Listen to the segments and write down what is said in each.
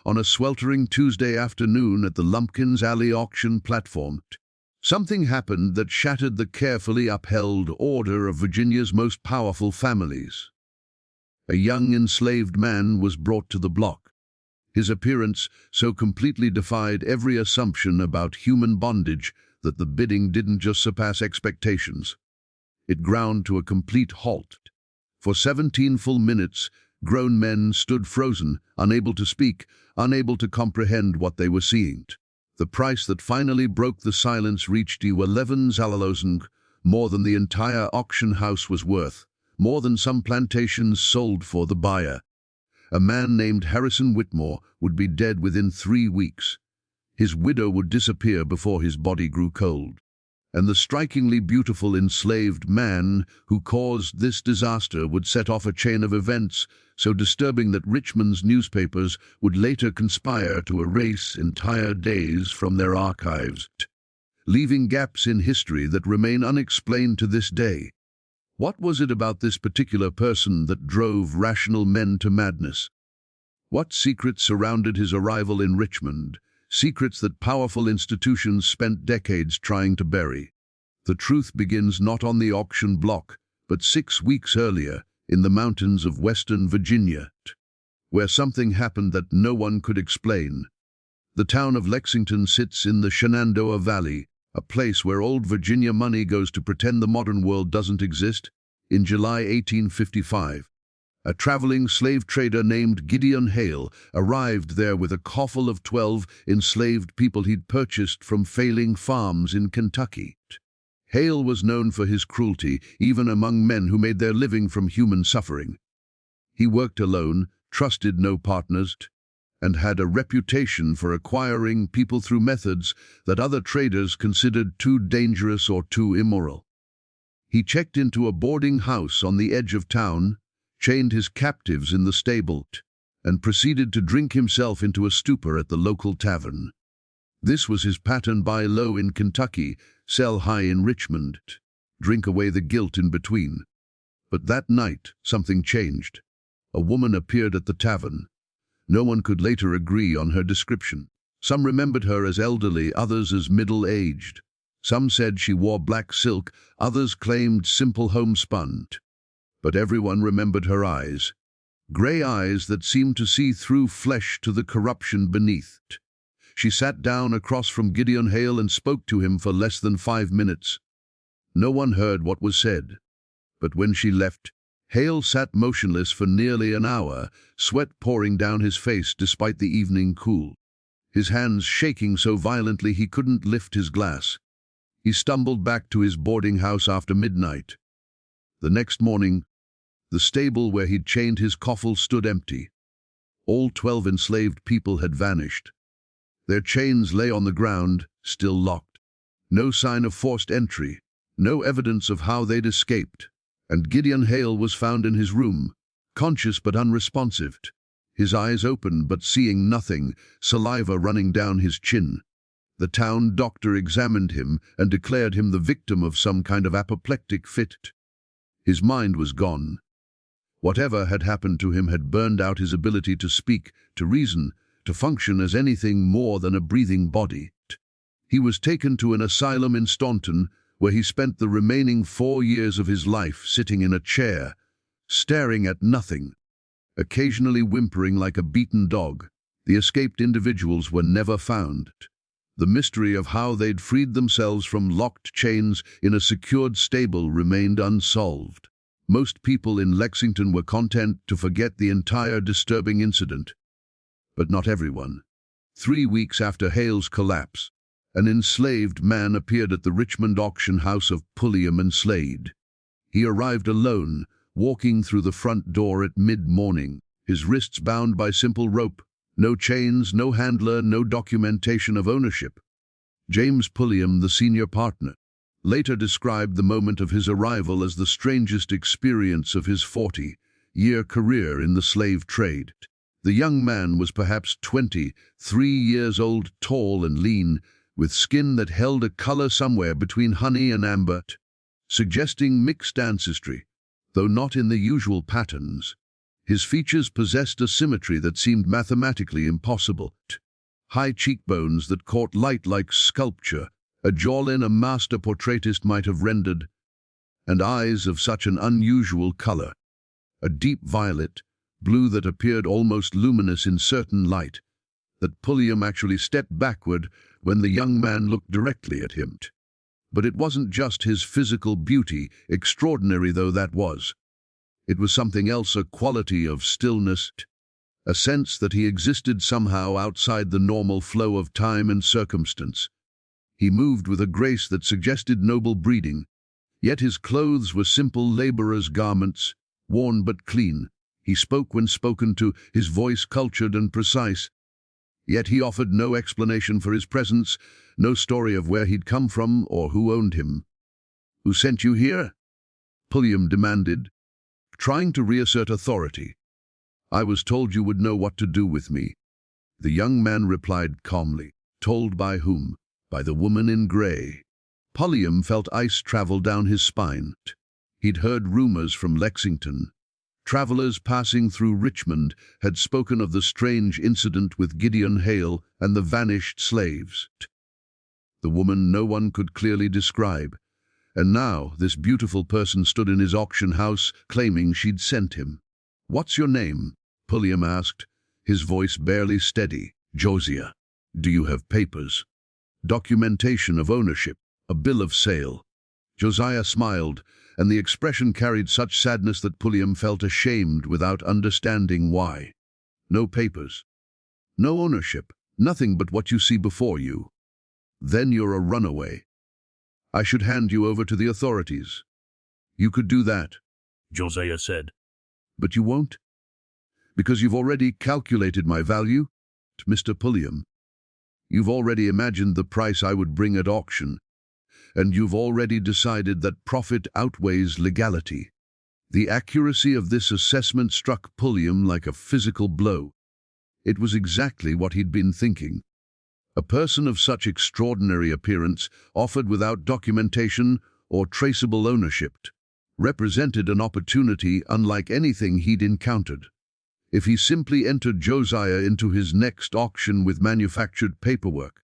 on a sweltering Tuesday afternoon at the Lumpkins Alley auction platform. Something happened that shattered the carefully upheld order of Virginia's most powerful families. A young enslaved man was brought to the block. His appearance so completely defied every assumption about human bondage that the bidding didn't just surpass expectations. It ground to a complete halt. For 17 full minutes, grown men stood frozen, unable to speak, unable to comprehend what they were seeing. The price that finally broke the silence reached $11,000, more than the entire auction house was worth, more than some plantations sold for the buyer. A man named Harrison Witmore would be dead within 3 weeks. His widow would disappear before his body grew cold. And the strikingly beautiful enslaved man who caused this disaster would set off a chain of events so disturbing that Richmond's newspapers would later conspire to erase entire days from their archives, leaving gaps in history that remain unexplained to this day. What was it about this particular person that drove rational men to madness? What secrets surrounded his arrival in Richmond? Secrets that powerful institutions spent decades trying to bury. The truth begins not on the auction block, but 6 weeks earlier, in the mountains of western Virginia, where something happened that no one could explain. The town of Lexington sits in the Shenandoah Valley, a place where old Virginia money goes to pretend the modern world doesn't exist. In July 1855, a traveling slave trader named Gideon Hail arrived there with a coffle of 12 enslaved people he'd purchased from failing farms in Kentucky. Hail was known for his cruelty, even among men who made their living from human suffering. He worked alone, trusted no partners, and had a reputation for acquiring people through methods that other traders considered too dangerous or too immoral. He checked into a boarding house on the edge of town, chained his captives in the stable, and proceeded to drink himself into a stupor at the local tavern. This was his pattern: buy low in Kentucky, sell high in Richmond, drink away the guilt in between. But that night, something changed. A woman appeared at the tavern. No one could later agree on her description. Some remembered her as elderly, others as middle-aged. Some said she wore black silk, others claimed simple homespun. But everyone remembered her eyes, gray eyes that seemed to see through flesh to the corruption beneath. She sat down across from Gideon Hail and spoke to him for less than 5 minutes. No one heard what was said. But when she left, Hail sat motionless for nearly an hour, sweat pouring down his face despite the evening cool. His hands shaking so violently he couldn't lift his glass. He stumbled back to his boarding house after midnight. The next morning, the stable where he'd chained his coffle stood empty. All 12 enslaved people had vanished. Their chains lay on the ground, still locked. No sign of forced entry, no evidence of how they'd escaped. And Gideon Hail was found in his room, conscious but unresponsive, his eyes open but seeing nothing, saliva running down his chin. The town doctor examined him and declared him the victim of some kind of apoplectic fit. His mind was gone. Whatever had happened to him had burned out his ability to speak, to reason, to function as anything more than a breathing body. He was taken to an asylum in Staunton, where he spent the remaining 4 years of his life sitting in a chair, staring at nothing, occasionally whimpering like a beaten dog. The escaped individuals were never found. The mystery of how they'd freed themselves from locked chains in a secured stable remained unsolved. Most people in Lexington were content to forget the entire disturbing incident. But not everyone. 3 weeks after Hale's collapse, an enslaved man appeared at the Richmond auction house of Pullium Slade. He arrived alone, walking through the front door at mid-morning, his wrists bound by simple rope. No chains, no handler, no documentation of ownership. James Pullium, the senior partner, later described the moment of his arrival as the strangest experience of his 40-year career in the slave trade. The young man was perhaps 23 years old, tall and lean, with skin that held a color somewhere between honey and amber, suggesting mixed ancestry, though not in the usual patterns. His features possessed a symmetry that seemed mathematically impossible. High cheekbones that caught light like sculpture, a jawline a master portraitist might have rendered, and eyes of such an unusual color, a deep violet, blue that appeared almost luminous in certain light, that Pullium actually stepped backward when the young man looked directly at him. But it wasn't just his physical beauty, extraordinary though that was. It was something else, a quality of stillness, a sense that he existed somehow outside the normal flow of time and circumstance. He moved with a grace that suggested noble breeding, yet his clothes were simple laborer's garments, worn but clean. He spoke when spoken to, his voice cultured and precise. Yet he offered no explanation for his presence, no story of where he'd come from or who owned him. "Who sent you here?" Pullium demanded, trying to reassert authority. "I was told you would know what to do with me." The young man replied calmly. "Told by whom?" "By the woman in grey." Pullium felt ice travel down his spine. He'd heard rumors from Lexington. Travelers passing through Richmond had spoken of the strange incident with Gideon Hail and the vanished slaves. The woman no one could clearly describe. And now this beautiful person stood in his auction house, claiming she'd sent him. "What's your name?" Pullium asked, his voice barely steady. "Josiah." "Do you have papers?" "Documentation of ownership, a bill of sale." Josiah smiled, and the expression carried such sadness that Pullium felt ashamed without understanding why. "No papers. No ownership, nothing but what you see before you. Then you're a runaway. I should hand you over to the authorities." "You could do that," Josiah said. "but you won't? Because you've already calculated my value, Mr. Pullium. You've already imagined the price I would bring at auction, and you've already decided that profit outweighs legality." The accuracy of this assessment struck Pullium like a physical blow. It was exactly what he'd been thinking. A person of such extraordinary appearance, offered without documentation or traceable ownership, represented an opportunity unlike anything he'd encountered. If he simply entered Josiah into his next auction with manufactured paperwork,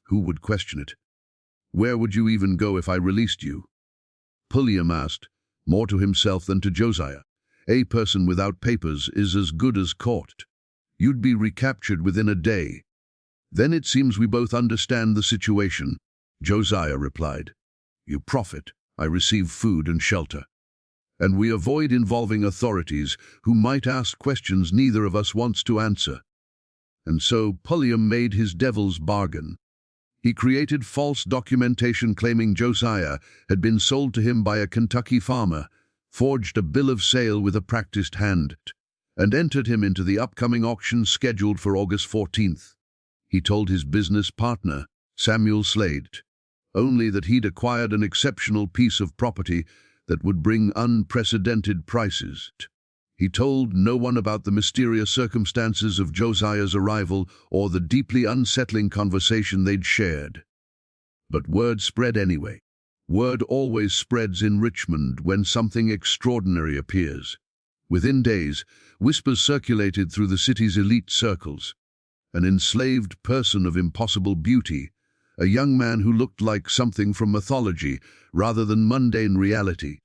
who would question it? "Where would you even go if I released you?" Pullium asked, more to himself than to Josiah. "A person without papers is as good as caught. You'd be recaptured within a day." "Then it seems we both understand the situation," Josiah replied. "You profit, I receive food and shelter. And we avoid involving authorities who might ask questions neither of us wants to answer." And so Pullium made his devil's bargain. He created false documentation claiming Josiah had been sold to him by a Kentucky farmer, forged a bill of sale with a practiced hand, and entered him into the upcoming auction scheduled for August 14th. He told his business partner, Samuel Slade, only that he'd acquired an exceptional piece of property that would bring unprecedented prices. He told no one about the mysterious circumstances of Josiah's arrival or the deeply unsettling conversation they'd shared. But word spread anyway. Word always spreads in Richmond when something extraordinary appears. Within days, whispers circulated through the city's elite circles. An enslaved person of impossible beauty, a young man who looked like something from mythology rather than mundane reality.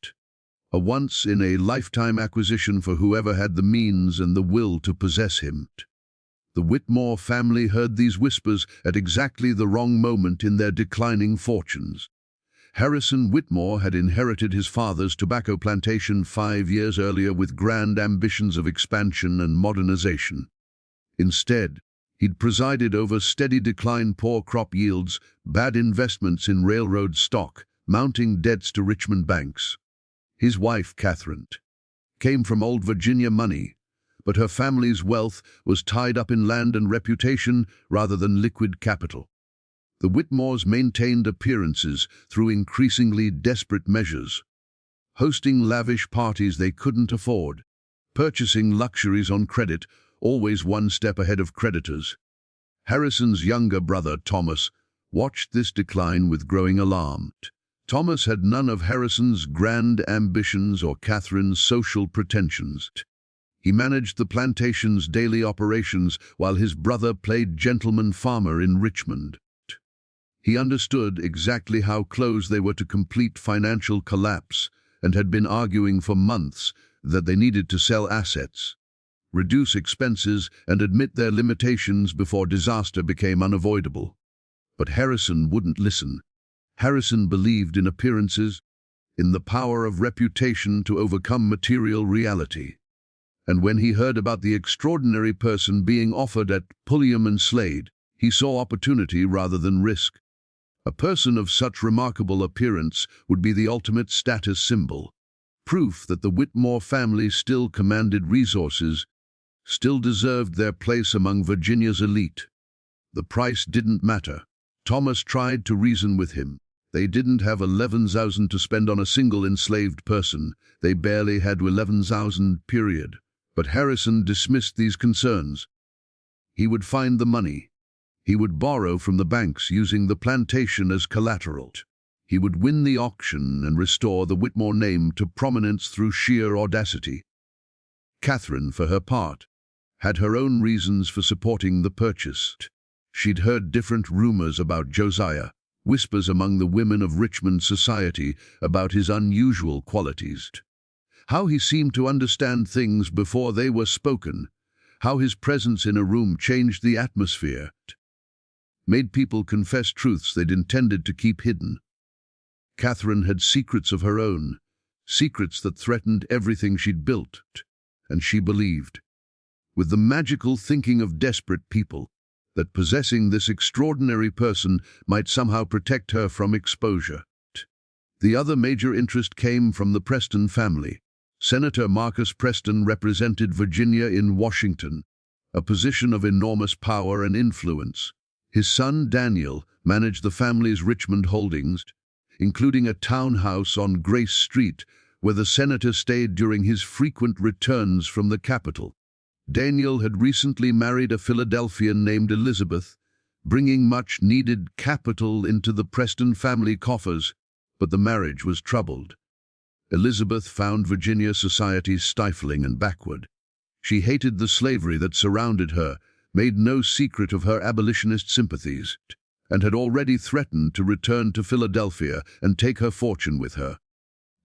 A once-in-a-lifetime acquisition for whoever had the means and the will to possess him. The Witmore family heard these whispers at exactly the wrong moment in their declining fortunes. Harrison Witmore had inherited his father's tobacco plantation 5 years earlier with grand ambitions of expansion and modernization. Instead, he'd presided over steady decline, poor crop yields, bad investments in railroad stock, mounting debts to Richmond banks. His wife, Catherine, came from old Virginia money, but her family's wealth was tied up in land and reputation rather than liquid capital. The Witmores maintained appearances through increasingly desperate measures, hosting lavish parties they couldn't afford, purchasing luxuries on credit, always one step ahead of creditors. Harrison's younger brother, Thomas, watched this decline with growing alarm. Thomas had none of Harrison's grand ambitions or Catherine's social pretensions. He managed the plantation's daily operations while his brother played gentleman farmer in Richmond. He understood exactly how close they were to complete financial collapse and had been arguing for months that they needed to sell assets, reduce expenses, and admit their limitations before disaster became unavoidable. But Harrison wouldn't listen. Harrison believed in appearances, in the power of reputation to overcome material reality. And when he heard about the extraordinary person being offered at Pullium Slade, he saw opportunity rather than risk. A person of such remarkable appearance would be the ultimate status symbol, proof that the Witmore family still commanded resources, still deserved their place among Virginia's elite. The price didn't matter. Thomas tried to reason with him. They didn't have 11,000 to spend on a single enslaved person. They barely had 11,000, period. But Harrison dismissed these concerns. He would find the money. He would borrow from the banks using the plantation as collateral. He would win the auction and restore the Witmore name to prominence through sheer audacity. Catherine, for her part, had her own reasons for supporting the purchase. She'd heard different rumors about Josiah, whispers among the women of Richmond society about his unusual qualities. How he seemed to understand things before they were spoken, how his presence in a room changed the atmosphere, made people confess truths they'd intended to keep hidden. Catherine had secrets of her own, secrets that threatened everything she'd built, and she believed, with the magical thinking of desperate people, that possessing this extraordinary person might somehow protect her from exposure. The other major interest came from the Preston family. Senator Marcus Preston represented Virginia in Washington, a position of enormous power and influence. His son Daniel managed the family's Richmond holdings, including a townhouse on Grace Street, where the senator stayed during his frequent returns from the capital. Daniel had recently married a Philadelphian named Elizabeth, bringing much-needed capital into the Preston family coffers, but the marriage was troubled. Elizabeth found Virginia society stifling and backward. She hated the slavery that surrounded her, made no secret of her abolitionist sympathies, and had already threatened to return to Philadelphia and take her fortune with her.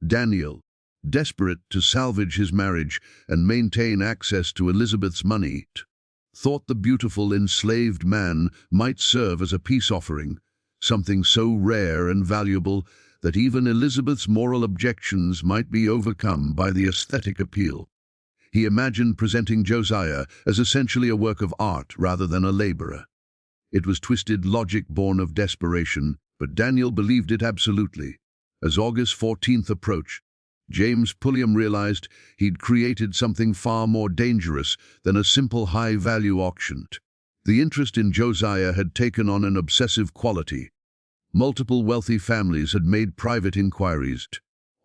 Daniel, desperate to salvage his marriage and maintain access to Elizabeth's money, thought the beautiful enslaved man might serve as a peace offering, something so rare and valuable that even Elizabeth's moral objections might be overcome by the aesthetic appeal. He imagined presenting Josiah as essentially a work of art rather than a laborer. It was twisted logic born of desperation, but Daniel believed it absolutely. As August 14th approached, James Pullium realized he'd created something far more dangerous than a simple high-value auction. The interest in Josiah had taken on an obsessive quality. Multiple wealthy families had made private inquiries,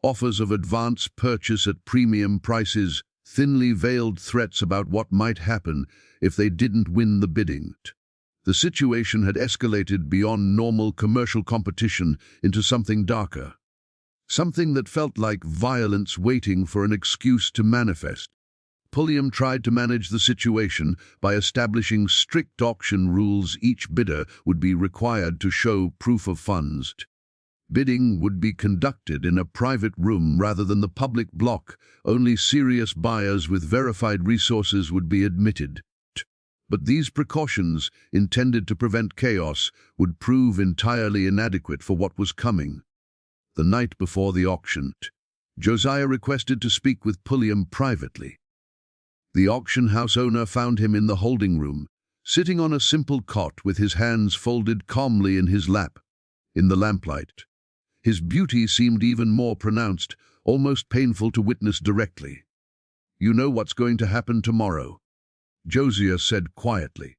offers of advance purchase at premium prices, thinly veiled threats about what might happen if they didn't win the bidding. The situation had escalated beyond normal commercial competition into something darker. Something that felt like violence waiting for an excuse to manifest. Pullium tried to manage the situation by establishing strict auction rules. Each bidder would be required to show proof of funds. Bidding would be conducted in a private room rather than the public block. Only serious buyers with verified resources would be admitted. But these precautions, intended to prevent chaos, would prove entirely inadequate for what was coming. The night before the auction, Josiah requested to speak with Pullium privately. The auction house owner found him in the holding room, sitting on a simple cot with his hands folded calmly in his lap. In the lamplight, his beauty seemed even more pronounced, almost painful to witness directly. "You know what's going to happen tomorrow," Josiah said quietly.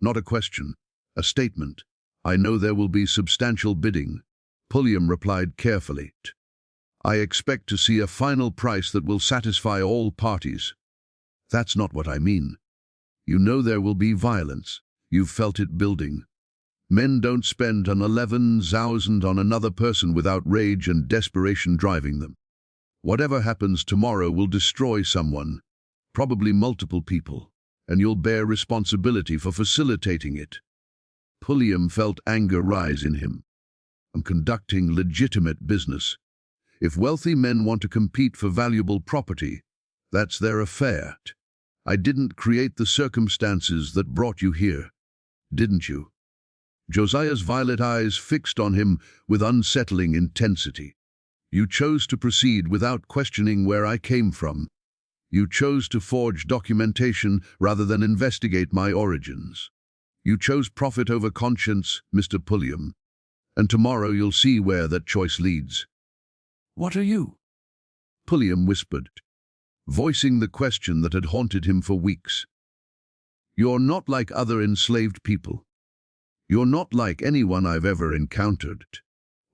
"Not a question, a statement. I know there will be substantial bidding," Pullium replied carefully. "I expect to see a final price that will satisfy all parties." "That's not what I mean. You know there will be violence. You've felt it building. Men don't spend an 11,000 on another person without rage and desperation driving them. Whatever happens tomorrow will destroy someone. Probably multiple people, and you'll bear responsibility for facilitating it. Pullium felt anger rise in him. I'm conducting legitimate business. If wealthy men want to compete for valuable property, that's their affair. I didn't create the circumstances that brought you here, didn't you? Josiah's violet eyes fixed on him with unsettling intensity. You chose to proceed without questioning where I came from. You chose to forge documentation rather than investigate my origins. You chose profit over conscience, Mr. Pullium, and tomorrow you'll see where that choice leads. What are you? Pullium whispered, voicing the question that had haunted him for weeks. You're not like other enslaved people. You're not like anyone I've ever encountered.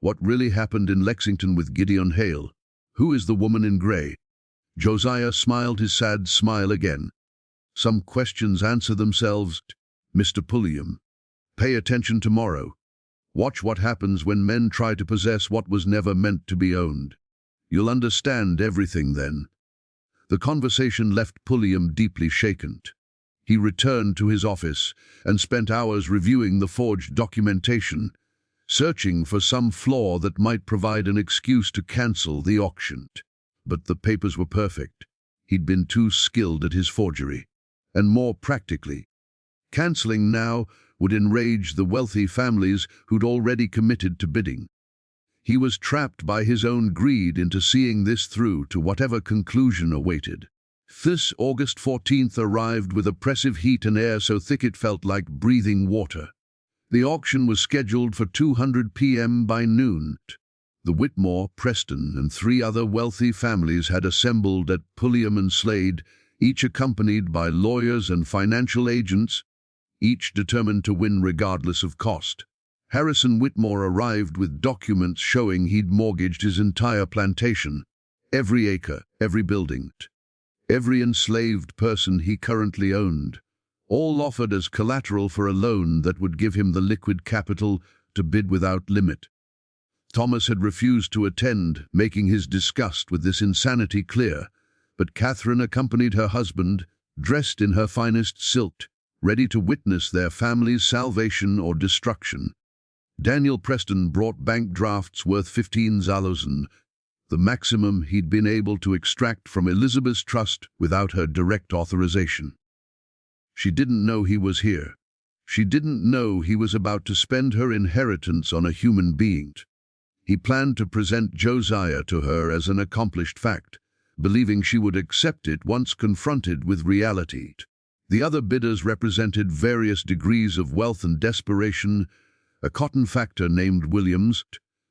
What really happened in Lexington with Gideon Hail? Who is the woman in grey? Josiah smiled his sad smile again. Some questions answer themselves, Mr. Pullium. Pay attention tomorrow. Watch what happens when men try to possess what was never meant to be owned. You'll understand everything then. The conversation left Pullium deeply shaken. He returned to his office and spent hours reviewing the forged documentation, searching for some flaw that might provide an excuse to cancel the auction. But the papers were perfect. He'd been too skilled at his forgery. And more practically, canceling now would enrage the wealthy families who'd already committed to bidding. He was trapped by his own greed into seeing this through to whatever conclusion awaited. This August 14th arrived with oppressive heat and air so thick it felt like breathing water. The auction was scheduled for 2:00 p.m. by noon. The Witmore, Preston, and 3 other wealthy families had assembled at Pullium Slade, each accompanied by lawyers and financial agents, each determined to win regardless of cost. Harrison Witmore arrived with documents showing he'd mortgaged his entire plantation, every acre, every building, every enslaved person he currently owned, all offered as collateral for a loan that would give him the liquid capital to bid without limit. Thomas had refused to attend, making his disgust with this insanity clear, but Catherine accompanied her husband, dressed in her finest silk, ready to witness their family's salvation or destruction. Daniel Preston brought bank drafts worth 15,000, the maximum he'd been able to extract from Elizabeth's trust without her direct authorization. She didn't know he was here. She didn't know he was about to spend her inheritance on a human being. He planned to present Josiah to her as an accomplished fact, believing she would accept it once confronted with reality. The other bidders represented various degrees of wealth and desperation. A cotton factor named Williams,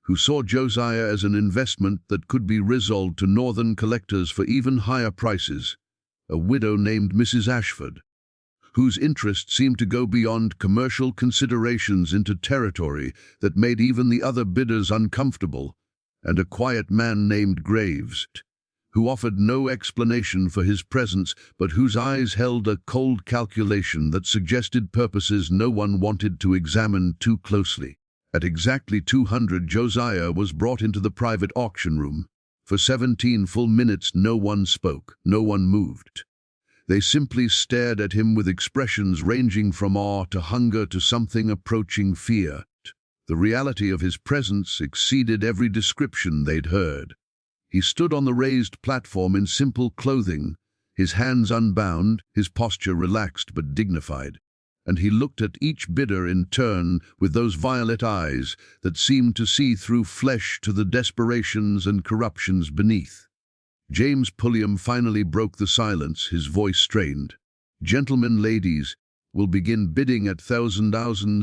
who saw Josiah as an investment that could be resold to northern collectors for even higher prices. A widow named Mrs. Ashford, whose interests seemed to go beyond commercial considerations into territory that made even the other bidders uncomfortable, and a quiet man named Graves, who offered no explanation for his presence but whose eyes held a cold calculation that suggested purposes no one wanted to examine too closely. At exactly 200, Josiah was brought into the private auction room. For 17 full minutes no one spoke, no one moved. They simply stared at him with expressions ranging from awe to hunger to something approaching fear. The reality of his presence exceeded every description they'd heard. He stood on the raised platform in simple clothing, his hands unbound, his posture relaxed but dignified, and he looked at each bidder in turn with those violet eyes that seemed to see through flesh to the desperations and corruptions beneath. James Pullium finally broke the silence, his voice strained. Gentlemen, ladies, we'll begin bidding at thousand. Harrison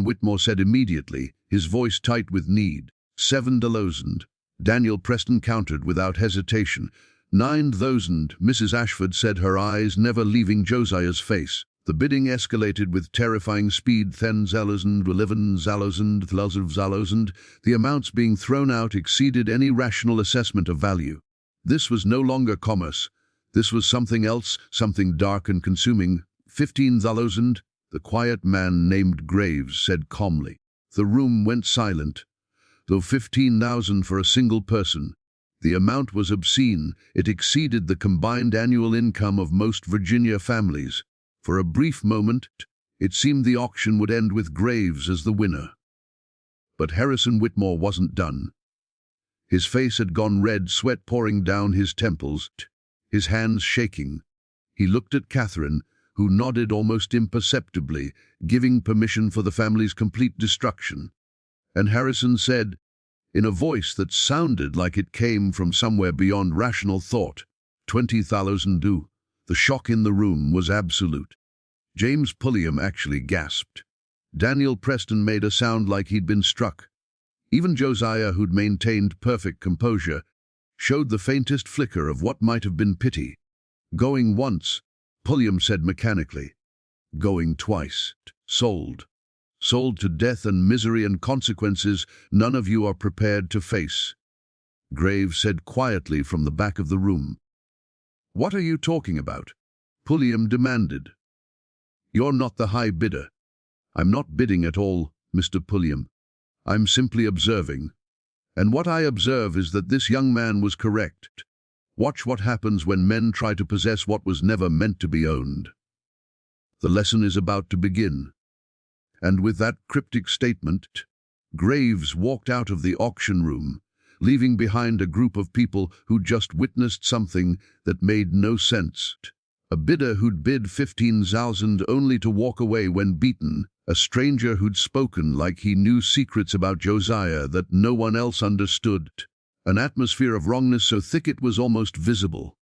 Witmore said immediately, his voice tight with need. 7,000. Daniel Preston countered without hesitation. 9,000. Mrs. Ashford said, her eyes never leaving Josiah's face. The bidding escalated with terrifying speed. 10,000, 11,000, 12,000. The amounts being thrown out exceeded any rational assessment of value. This was no longer commerce. This was something else, something dark and consuming. 15,000. The quiet man named Graves said calmly. The room went silent. Though 15,000 for a single person, The amount was obscene. It exceeded the combined annual income of most Virginia families. For a brief moment, it seemed the auction would end with Graves as the winner. But Harrison Witmore wasn't done. His face had gone red, sweat pouring down his temples, his hands shaking. He looked at Catherine, who nodded almost imperceptibly, giving permission for the family's complete destruction. And Harrison said, in a voice that sounded like it came from somewhere beyond rational thought, 20,000 do. The shock in the room was absolute. James Pullium actually gasped. Daniel Preston made a sound like he'd been struck. Even Josiah, who'd maintained perfect composure, showed the faintest flicker of what might have been pity. Going once, Pullium said mechanically. Going twice. Sold. Sold to death and misery and consequences none of you are prepared to face. Graves said quietly from the back of the room. What are you talking about? Pullium demanded. You're not the high bidder. I'm not bidding at all, Mr. Pullium. I'm simply observing. And what I observe is that this young man was correct. Watch what happens when men try to possess what was never meant to be owned. The lesson is about to begin. And with that cryptic statement, Graves walked out of the auction room, leaving behind a group of people who'd just witnessed something that made no sense. A bidder who'd bid 15,000 only to walk away when beaten, a stranger who'd spoken like he knew secrets about Josiah that no one else understood, an atmosphere of wrongness so thick it was almost visible.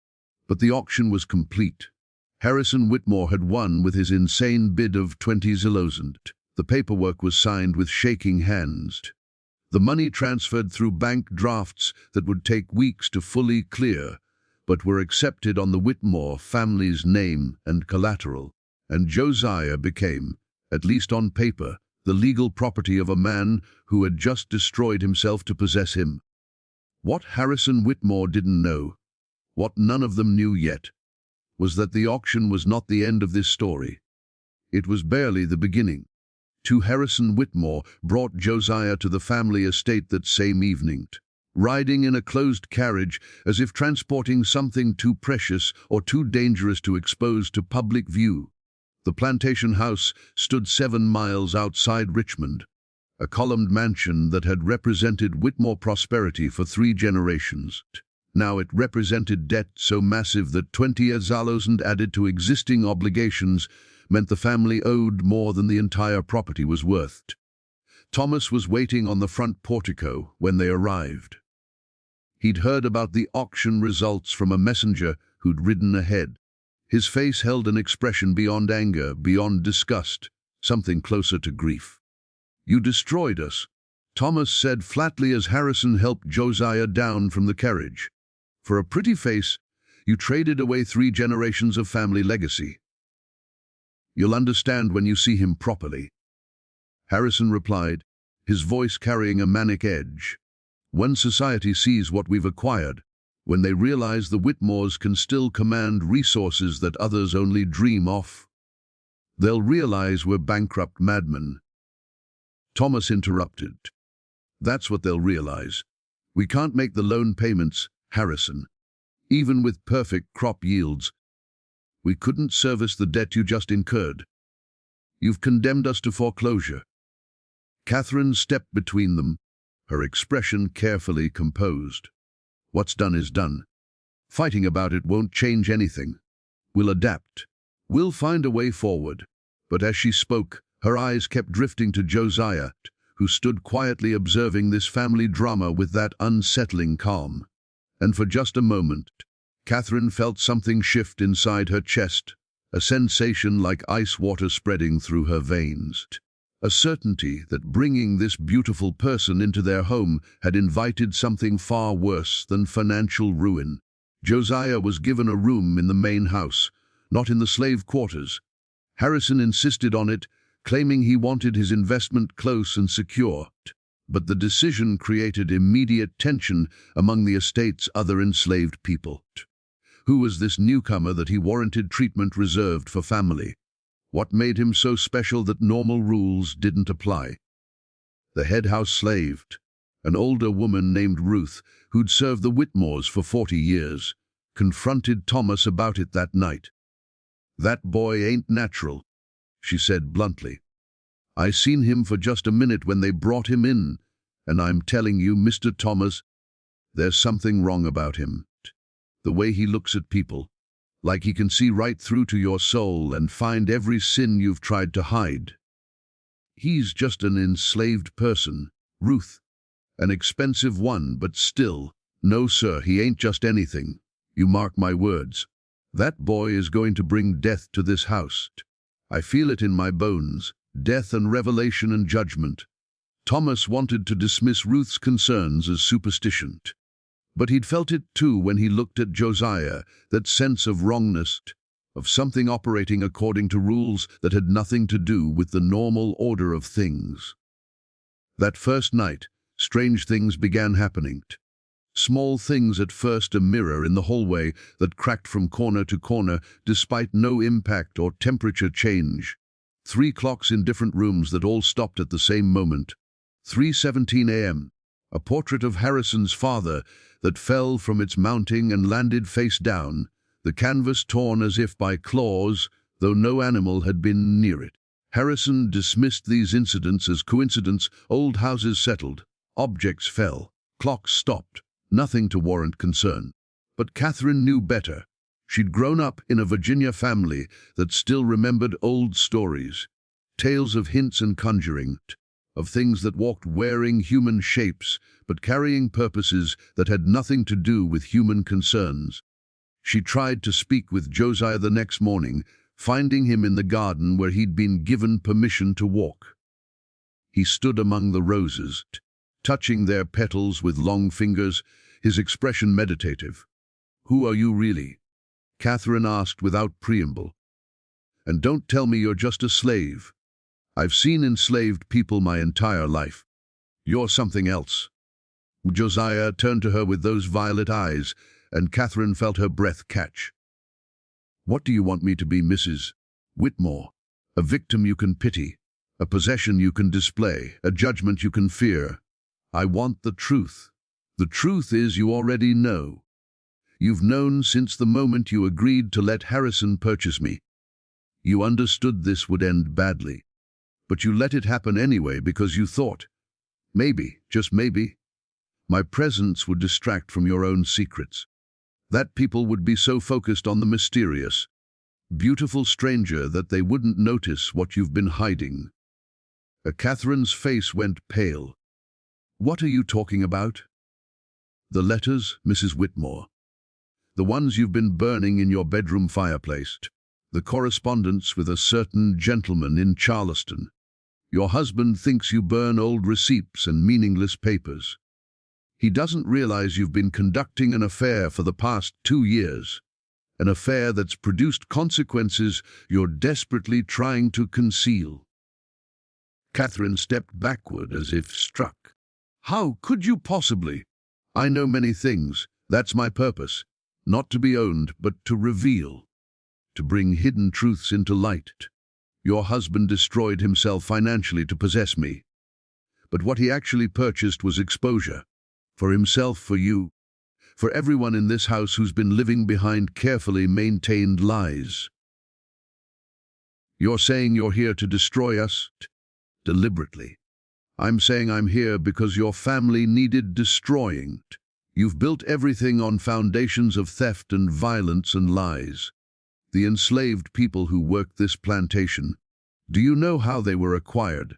But the auction was complete. Harrison Witmore had won with his insane bid of 20,000. The paperwork was signed with shaking hands. The money transferred through bank drafts that would take weeks to fully clear, but were accepted on the Witmore family's name and collateral, and Josiah became, at least on paper, the legal property of a man who had just destroyed himself to possess him. What Harrison Witmore didn't know, what none of them knew yet, was that the auction was not the end of this story. It was barely the beginning. Harrison Witmore brought Josiah to the family estate that same evening, riding in a closed carriage as if transporting something too precious or too dangerous to expose to public view. The plantation house stood 7 miles outside Richmond, a columned mansion that had represented Witmore prosperity for 3 generations. Now it represented debt so massive that 20,000 added to existing obligations meant the family owed more than the entire property was worth. Thomas was waiting on the front portico when they arrived. He'd heard about the auction results from a messenger who'd ridden ahead. His face held an expression beyond anger, beyond disgust, something closer to grief. You destroyed us, Thomas said flatly as Harrison helped Josiah down from the carriage. For a pretty face, you traded away 3 generations of family legacy. You'll understand when you see him properly. Harrison replied, his voice carrying a manic edge. When society sees what we've acquired, when they realize the Witmores can still command resources that others only dream of, they'll realize we're bankrupt madmen. Thomas interrupted. That's what they'll realize. We can't make the loan payments, Harrison. Even with perfect crop yields, we couldn't service the debt you just incurred. You've condemned us to foreclosure. Catherine stepped between them, her expression carefully composed. What's done is done. Fighting about it won't change anything. We'll adapt. We'll find a way forward. But as she spoke, her eyes kept drifting to Josiah, who stood quietly observing this family drama with that unsettling calm. And for just a moment, Catherine felt something shift inside her chest, a sensation like ice water spreading through her veins. A certainty that bringing this beautiful person into their home had invited something far worse than financial ruin. Josiah was given a room in the main house, not in the slave quarters. Harrison insisted on it, claiming he wanted his investment close and secure. But the decision created immediate tension among the estate's other enslaved people. Who was this newcomer that he warranted treatment reserved for family? What made him so special that normal rules didn't apply? The head house slave, an older woman named Ruth, who'd served the Witmores for 40 years, confronted Thomas about it that night. "That boy ain't natural," she said bluntly. "I seen him for just a minute when they brought him in, and I'm telling you, Mr. Thomas, there's something wrong about him. The way he looks at people, like he can see right through to your soul and find every sin you've tried to hide. He's just an enslaved person, Ruth. An expensive one, but still. No, sir, he ain't just anything. You mark my words. That boy is going to bring death to this house. I feel it in my bones, death and revelation and judgment." Thomas wanted to dismiss Ruth's concerns as superstition. But he'd felt it too when he looked at Josiah, that sense of wrongness, of something operating according to rules that had nothing to do with the normal order of things. That first night, strange things began happening. Small things at first, a mirror in the hallway that cracked from corner to corner despite no impact or temperature change. 3 clocks in different rooms that all stopped at the same moment. 3:17 a.m. A portrait of Harrison's father that fell from its mounting and landed face down, the canvas torn as if by claws, though no animal had been near it. Harrison dismissed these incidents as coincidence. Old houses settled, objects fell, clocks stopped, nothing to warrant concern. But Catherine knew better. She'd grown up in a Virginia family that still remembered old stories, tales of hints and conjuring, of things that walked wearing human shapes but carrying purposes that had nothing to do with human concerns. She tried to speak with Josiah the next morning, finding him in the garden where he'd been given permission to walk. He stood among the roses, touching their petals with long fingers, his expression meditative. "Who are you really?" Catherine asked without preamble. "And don't tell me you're just a slave. I've seen enslaved people my entire life. You're something else." Josiah turned to her with those violet eyes, and Catherine felt her breath catch. "What do you want me to be, Mrs. Witmore? A victim you can pity, a possession you can display, a judgment you can fear? I want the truth. The truth is you already know. You've known since the moment you agreed to let Harrison purchase me. You understood this would end badly. But you let it happen anyway because you thought, maybe, just maybe, my presence would distract from your own secrets. That people would be so focused on the mysterious, beautiful stranger that they wouldn't notice what you've been hiding." Catherine's face went pale. "What are you talking about?" "The letters, Mrs. Witmore. The ones you've been burning in your bedroom fireplace. The correspondence with a certain gentleman in Charleston. Your husband thinks you burn old receipts and meaningless papers. He doesn't realize you've been conducting an affair for the past 2 years. An affair that's produced consequences you're desperately trying to conceal." Catherine stepped backward as if struck. "How could you possibly? I know many things. That's my purpose. Not to be owned, but to reveal. To bring hidden truths into light. Your husband destroyed himself financially to possess me. But what he actually purchased was exposure. For himself, for you, for everyone in this house who's been living behind carefully maintained lies. You're saying you're here to destroy us? Deliberately. I'm saying I'm here because your family needed destroying. You've built everything on foundations of theft and violence and lies. The enslaved people who worked this plantation, do you know how they were acquired?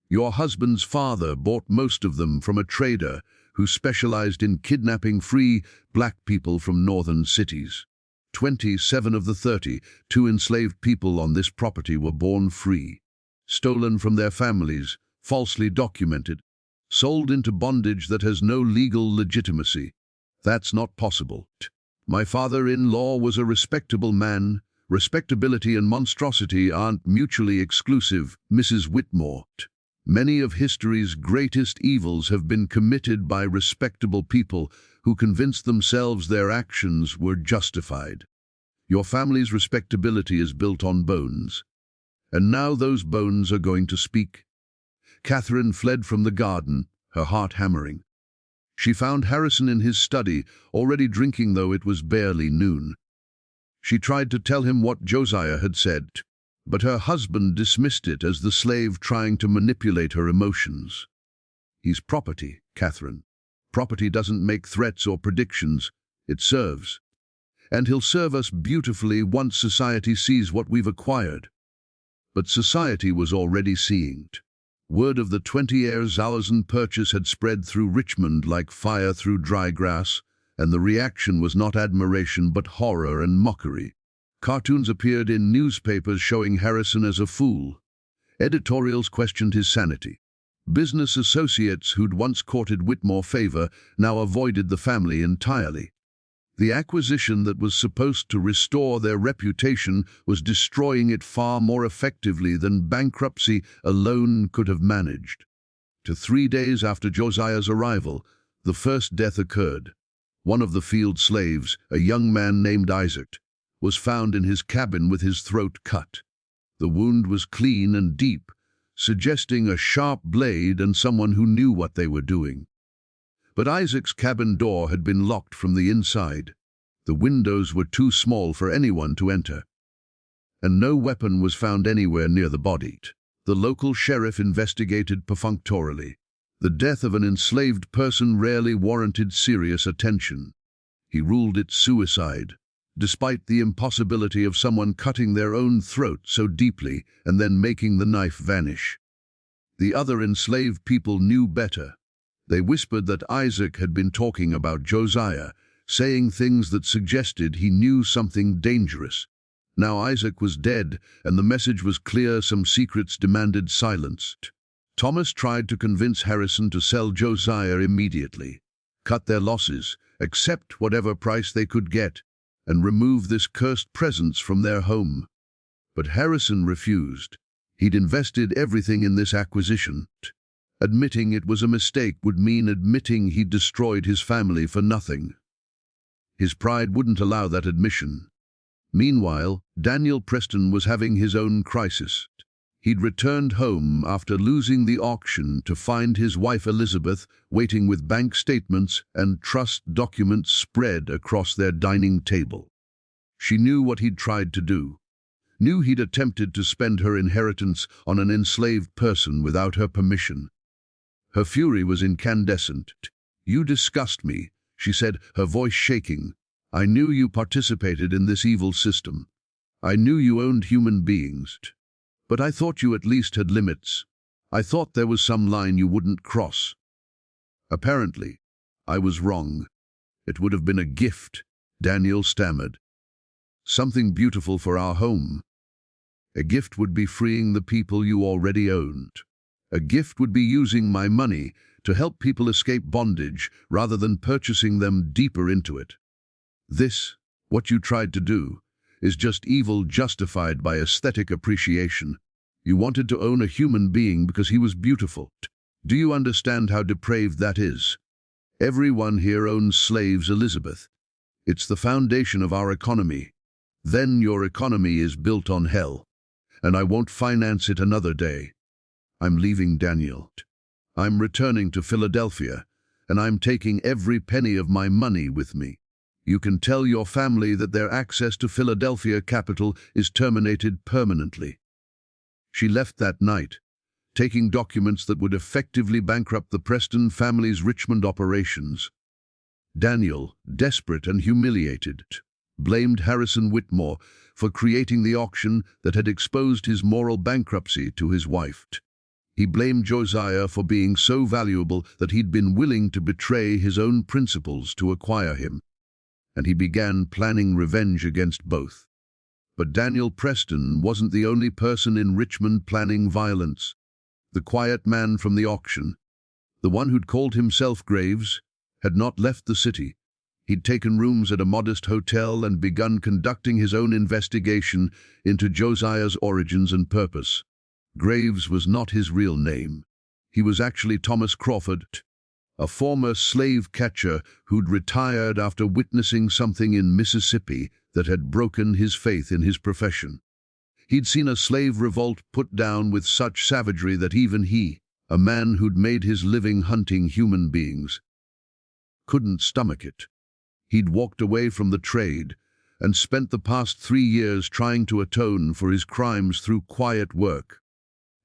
Your husband's father bought most of them from a trader who specialized in kidnapping free black people from northern cities. 27 of the 32 enslaved people on this property were born free, stolen from their families, falsely documented, sold into bondage that has no legal legitimacy. That's not possible. My father-in-law was a respectable man. Respectability and monstrosity aren't mutually exclusive, Mrs. Witmore. Many of history's greatest evils have been committed by respectable people who convinced themselves their actions were justified. Your family's respectability is built on bones. And now those bones are going to speak. Catherine fled from the garden, her heart hammering. She found Harrison in his study, already drinking though it was barely noon. She tried to tell him what Josiah had said, but her husband dismissed it as the slave trying to manipulate her emotions. "He's property, Catherine. Property doesn't make threats or predictions, it serves. And he'll serve us beautifully once society sees what we've acquired." But society was already seeing it. Word of the 20,000 purchase had spread through Richmond like fire through dry grass, and the reaction was not admiration but horror and mockery. Cartoons appeared in newspapers showing Harrison as a fool. Editorials questioned his sanity. Business associates who'd once courted Witmore favor now avoided the family entirely. The acquisition that was supposed to restore their reputation was destroying it far more effectively than bankruptcy alone could have managed. 3 days after Josiah's arrival, the first death occurred. One of the field slaves, a young man named Isaac, was found in his cabin with his throat cut. The wound was clean and deep, suggesting a sharp blade and someone who knew what they were doing. But Isaac's cabin door had been locked from the inside. The windows were too small for anyone to enter. And no weapon was found anywhere near the body. The local sheriff investigated perfunctorily. The death of an enslaved person rarely warranted serious attention. He ruled it suicide, despite the impossibility of someone cutting their own throat so deeply and then making the knife vanish. The other enslaved people knew better. They whispered that Isaac had been talking about Josiah, saying things that suggested he knew something dangerous. Now Isaac was dead, and the message was clear: some secrets demanded silence. Thomas tried to convince Harrison to sell Josiah immediately, cut their losses, accept whatever price they could get, and remove this cursed presence from their home. But Harrison refused. He'd invested everything in this acquisition. Admitting it was a mistake would mean admitting he'd destroyed his family for nothing. His pride wouldn't allow that admission. Meanwhile, Daniel Preston was having his own crisis. He'd returned home after losing the auction to find his wife Elizabeth waiting with bank statements and trust documents spread across their dining table. She knew what he'd tried to do. Knew he'd attempted to spend her inheritance on an enslaved person without her permission. Her fury was incandescent. "You disgust me," she said, her voice shaking. "I knew you participated in this evil system. I knew you owned human beings. But I thought you at least had limits. I thought there was some line you wouldn't cross. Apparently, I was wrong. It would have been a gift," Daniel stammered. "Something beautiful for our home. A gift would be freeing the people you already owned. A gift would be using my money to help people escape bondage rather than purchasing them deeper into it. This, what you tried to do, is just evil justified by aesthetic appreciation. You wanted to own a human being because he was beautiful. Do you understand how depraved that is? Everyone here owns slaves, Elizabeth. It's the foundation of our economy. Then your economy is built on hell, and I won't finance it another day. I'm leaving, Daniel. I'm returning to Philadelphia, and I'm taking every penny of my money with me. You can tell your family that their access to Philadelphia capital is terminated permanently." She left that night, taking documents that would effectively bankrupt the Preston family's Richmond operations. Daniel, desperate and humiliated, blamed Harrison Witmore for creating the auction that had exposed his moral bankruptcy to his wife. He blamed Josiah for being so valuable that he'd been willing to betray his own principles to acquire him, and he began planning revenge against both. But Daniel Preston wasn't the only person in Richmond planning violence. The quiet man from the auction, the one who'd called himself Graves, had not left the city. He'd taken rooms at a modest hotel and begun conducting his own investigation into Josiah's origins and purpose. Graves was not his real name. He was actually Thomas Crawford, a former slave catcher who'd retired after witnessing something in Mississippi that had broken his faith in his profession. He'd seen a slave revolt put down with such savagery that even he, a man who'd made his living hunting human beings, couldn't stomach it. He'd walked away from the trade and spent the past 3 years trying to atone for his crimes through quiet work,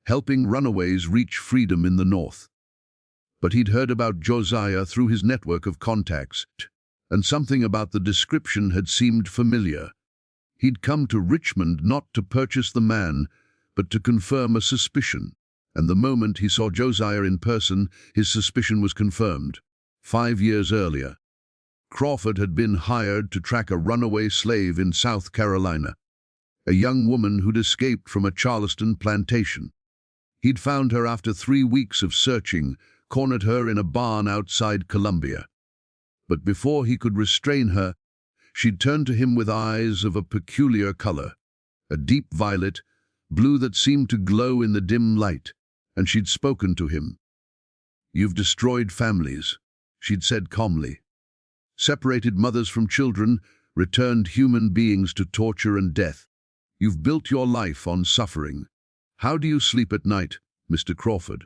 helping runaways reach freedom in the north. But he'd heard about Josiah through his network of contacts, and something about the description had seemed familiar. He'd come to Richmond not to purchase the man, but to confirm a suspicion. And the moment he saw Josiah in person, his suspicion was confirmed. 5 years earlier, Crawford had been hired to track a runaway slave in South Carolina, a young woman who'd escaped from a Charleston plantation. He'd found her after 3 weeks of searching, cornered her in a barn outside Columbia. But before he could restrain her, she'd turned to him with eyes of a peculiar color, a deep violet, blue that seemed to glow in the dim light, and she'd spoken to him. "You've destroyed families," she'd said calmly. "Separated mothers from children, returned human beings to torture and death. You've built your life on suffering. How do you sleep at night, Mr. Crawford?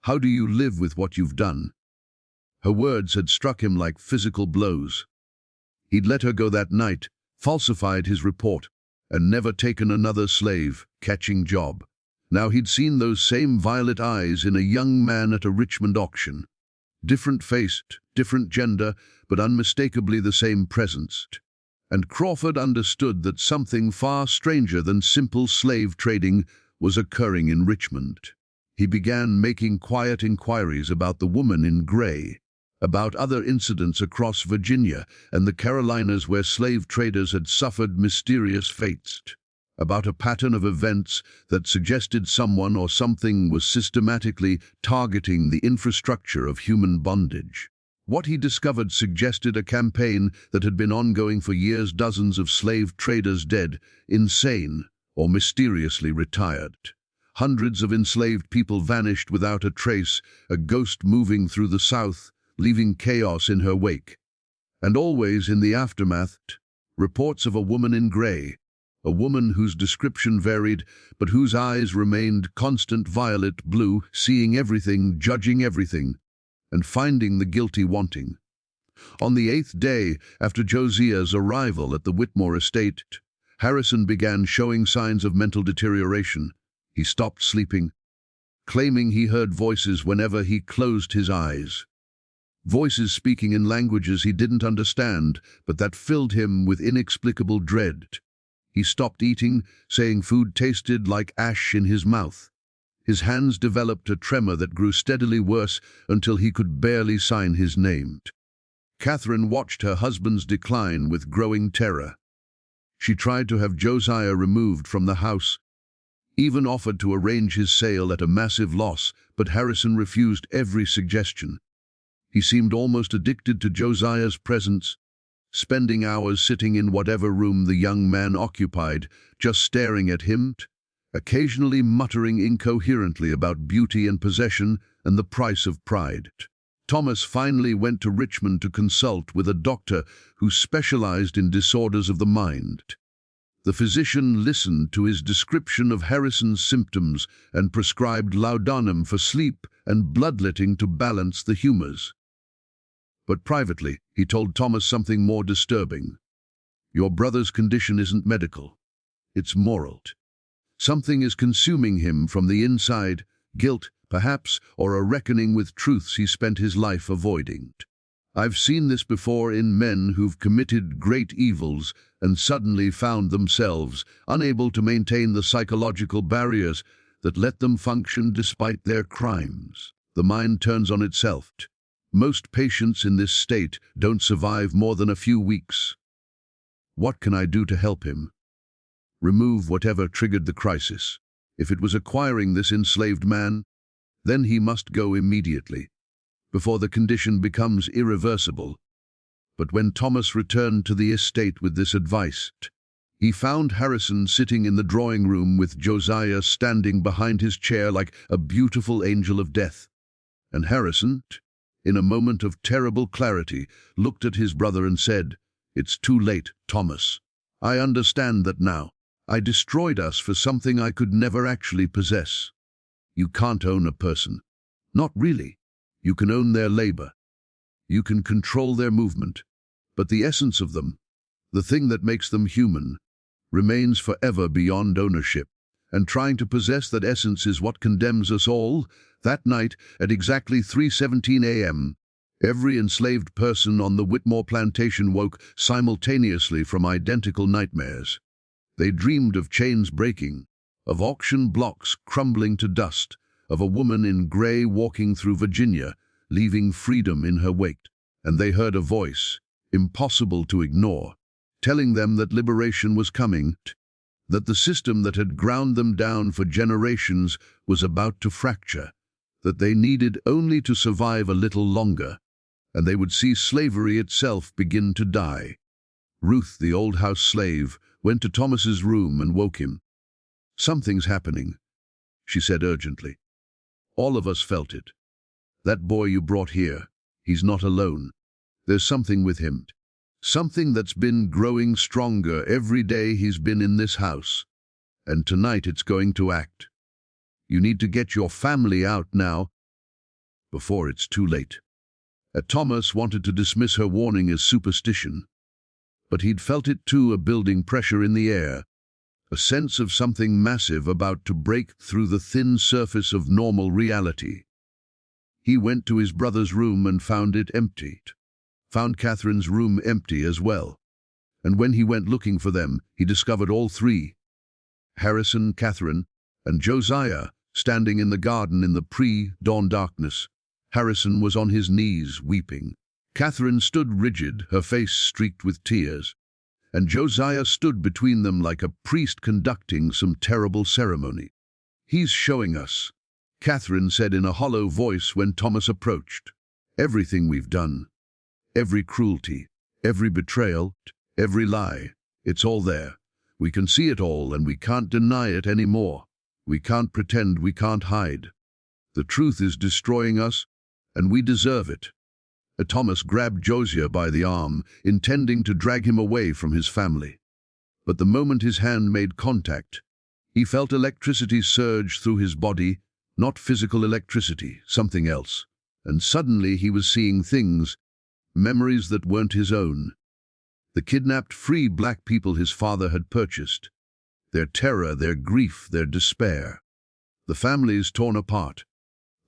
How do you live with what you've done?" Her words had struck him like physical blows. He'd let her go that night, falsified his report, and never taken another slave-catching job. Now he'd seen those same violet eyes in a young man at a Richmond auction. Different faced, different gender, but unmistakably the same presence. And Crawford understood that something far stranger than simple slave trading was occurring in Richmond. He began making quiet inquiries about the woman in gray, about other incidents across Virginia and the Carolinas where slave traders had suffered mysterious fates, about a pattern of events that suggested someone or something was systematically targeting the infrastructure of human bondage. What he discovered suggested a campaign that had been ongoing for years, dozens of slave traders dead, insane, or mysteriously retired. Hundreds of enslaved people vanished without a trace, a ghost moving through the South, leaving chaos in her wake. And always in the aftermath, reports of a woman in gray, a woman whose description varied, but whose eyes remained constant violet blue, seeing everything, judging everything, and finding the guilty wanting. On the 8th day after Josiah's arrival at the Witmore estate, Harrison began showing signs of mental deterioration. He stopped sleeping, claiming he heard voices whenever he closed his eyes. Voices speaking in languages he didn't understand, but that filled him with inexplicable dread. He stopped eating, saying food tasted like ash in his mouth. His hands developed a tremor that grew steadily worse until he could barely sign his name. Catherine watched her husband's decline with growing terror. She tried to have Josiah removed from the house, even offered to arrange his sale at a massive loss, but Harrison refused every suggestion. He seemed almost addicted to Josiah's presence, spending hours sitting in whatever room the young man occupied, just staring at him, occasionally muttering incoherently about beauty and possession and the price of pride. Thomas finally went to Richmond to consult with a doctor who specialized in disorders of the mind. The physician listened to his description of Harrison's symptoms and prescribed laudanum for sleep and bloodletting to balance the humors. But privately, he told Thomas something more disturbing. "Your brother's condition isn't medical. It's moral. Something is consuming him from the inside, guilt, perhaps, or a reckoning with truths he spent his life avoiding. I've seen this before in men who've committed great evils and suddenly found themselves unable to maintain the psychological barriers that let them function despite their crimes. The mind turns on itself. Most patients in this state don't survive more than a few weeks. What can I do to help him? Remove whatever triggered the crisis. If it was acquiring this enslaved man, then he must go immediately, before the condition becomes irreversible." But when Thomas returned to the estate with this advice, he found Harrison sitting in the drawing room with Josiah standing behind his chair like a beautiful angel of death. And Harrison, in a moment of terrible clarity, looked at his brother and said, "It's too late, Thomas. I understand that now. I destroyed us for something I could never actually possess. You can't own a person. Not really. You can own their labor. You can control their movement, but the essence of them, the thing that makes them human, remains forever beyond ownership. And trying to possess that essence is what condemns us all. That night, at exactly 3:17 a.m., every enslaved person on the Witmore plantation woke simultaneously from identical nightmares. They dreamed of chains breaking, of auction blocks crumbling to dust, of a woman in grey walking through Virginia, leaving freedom in her wake. And they heard a voice, impossible to ignore, telling them that liberation was coming, that the system that had ground them down for generations was about to fracture, that they needed only to survive a little longer, and they would see slavery itself begin to die. Ruth, the old house slave, went to Thomas's room and woke him. "Something's happening," she said urgently. "All of us felt it. That boy you brought here, he's not alone. There's something with him. Something that's been growing stronger every day he's been in this house. And tonight it's going to act. You need to get your family out now, before it's too late." Thomas wanted to dismiss her warning as superstition, but he'd felt it too, a building pressure in the air, a sense of something massive about to break through the thin surface of normal reality. He went to his brother's room and found it empty. Found Catherine's room empty as well. And when he went looking for them, he discovered all three, Harrison, Catherine, and Josiah, standing in the garden in the pre-dawn darkness. Harrison was on his knees, weeping. Catherine stood rigid, her face streaked with tears. And Josiah stood between them like a priest conducting some terrible ceremony. "He's showing us," Catherine said in a hollow voice when Thomas approached. "Everything we've done. Every cruelty, every betrayal, every lie, it's all there. We can see it all and we can't deny it anymore. We can't pretend, we can't hide. The truth is destroying us, and we deserve it." Thomas grabbed Josiah by the arm, intending to drag him away from his family. But the moment his hand made contact, he felt electricity surge through his body, not physical electricity, something else. And suddenly he was seeing things, memories that weren't his own. The kidnapped free black people his father had purchased. Their terror, their grief, their despair. The families torn apart.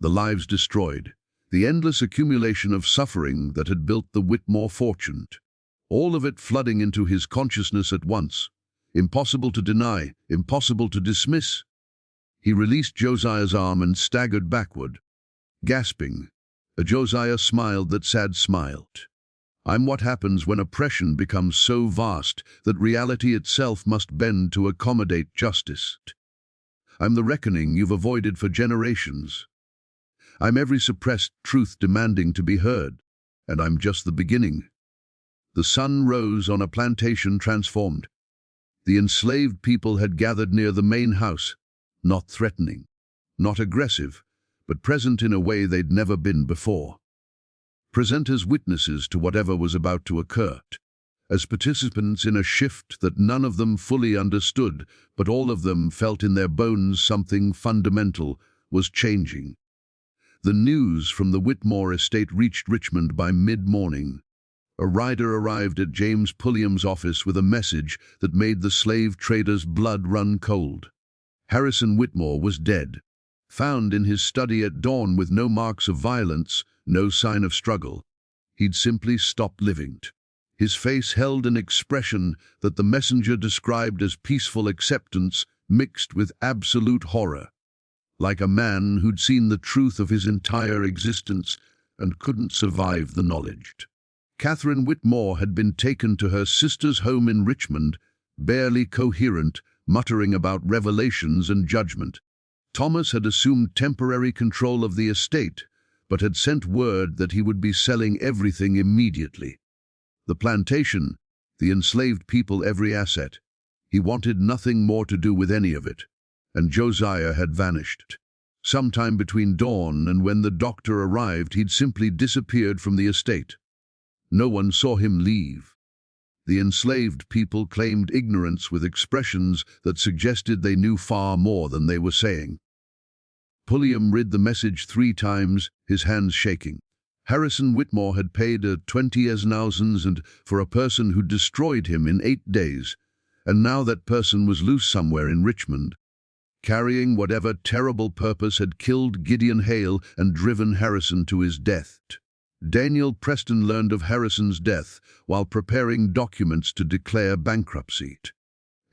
The lives destroyed. The endless accumulation of suffering that had built the Witmore fortune. All of it flooding into his consciousness at once. Impossible to deny, impossible to dismiss. He released Josiah's arm and staggered backward, gasping. Josiah smiled that sad smile. "I'm what happens when oppression becomes so vast that reality itself must bend to accommodate justice. I'm the reckoning you've avoided for generations. I'm every suppressed truth demanding to be heard, and I'm just the beginning." The sun rose on a plantation transformed. The enslaved people had gathered near the main house, not threatening, not aggressive, but present in a way they'd never been before. Present as witnesses to whatever was about to occur, as participants in a shift that none of them fully understood, but all of them felt in their bones something fundamental was changing. The news from the Witmore estate reached Richmond by mid-morning. A rider arrived at James Pulliam's office with a message that made the slave trader's blood run cold. Harrison Witmore was dead, found in his study at dawn with no marks of violence, no sign of struggle. He'd simply stopped living. His face held an expression that the messenger described as peaceful acceptance mixed with absolute horror, like a man who'd seen the truth of his entire existence and couldn't survive the knowledge. Catherine Witmore had been taken to her sister's home in Richmond, barely coherent, muttering about revelations and judgment. Thomas had assumed temporary control of the estate, but had sent word that he would be selling everything immediately. The plantation, the enslaved people, every asset. He wanted nothing more to do with any of it, and Josiah had vanished. Sometime between dawn and when the doctor arrived, he'd simply disappeared from the estate. No one saw him leave. The enslaved people claimed ignorance with expressions that suggested they knew far more than they were saying. Pulliam read the message 3 times, his hands shaking. Harrison Witmore had paid 20,000 for a person who destroyed him in 8 days, and now that person was loose somewhere in Richmond, carrying whatever terrible purpose had killed Gideon Hail and driven Harrison to his death. Daniel Preston learned of Harrison's death while preparing documents to declare bankruptcy.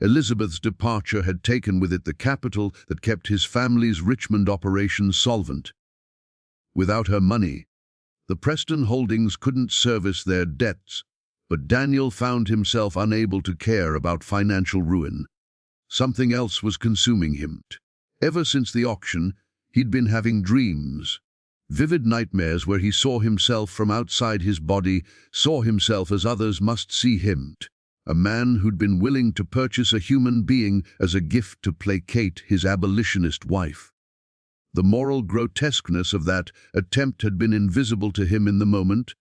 Elizabeth's departure had taken with it the capital that kept his family's Richmond operations solvent. Without her money, the Preston holdings couldn't service their debts, but Daniel found himself unable to care about financial ruin. Something else was consuming him. Ever since the auction, he'd been having dreams. Vivid nightmares where he saw himself from outside his body, saw himself as others must see him. A man who'd been willing to purchase a human being as a gift to placate his abolitionist wife. The moral grotesqueness of that attempt had been invisible to him in the moment,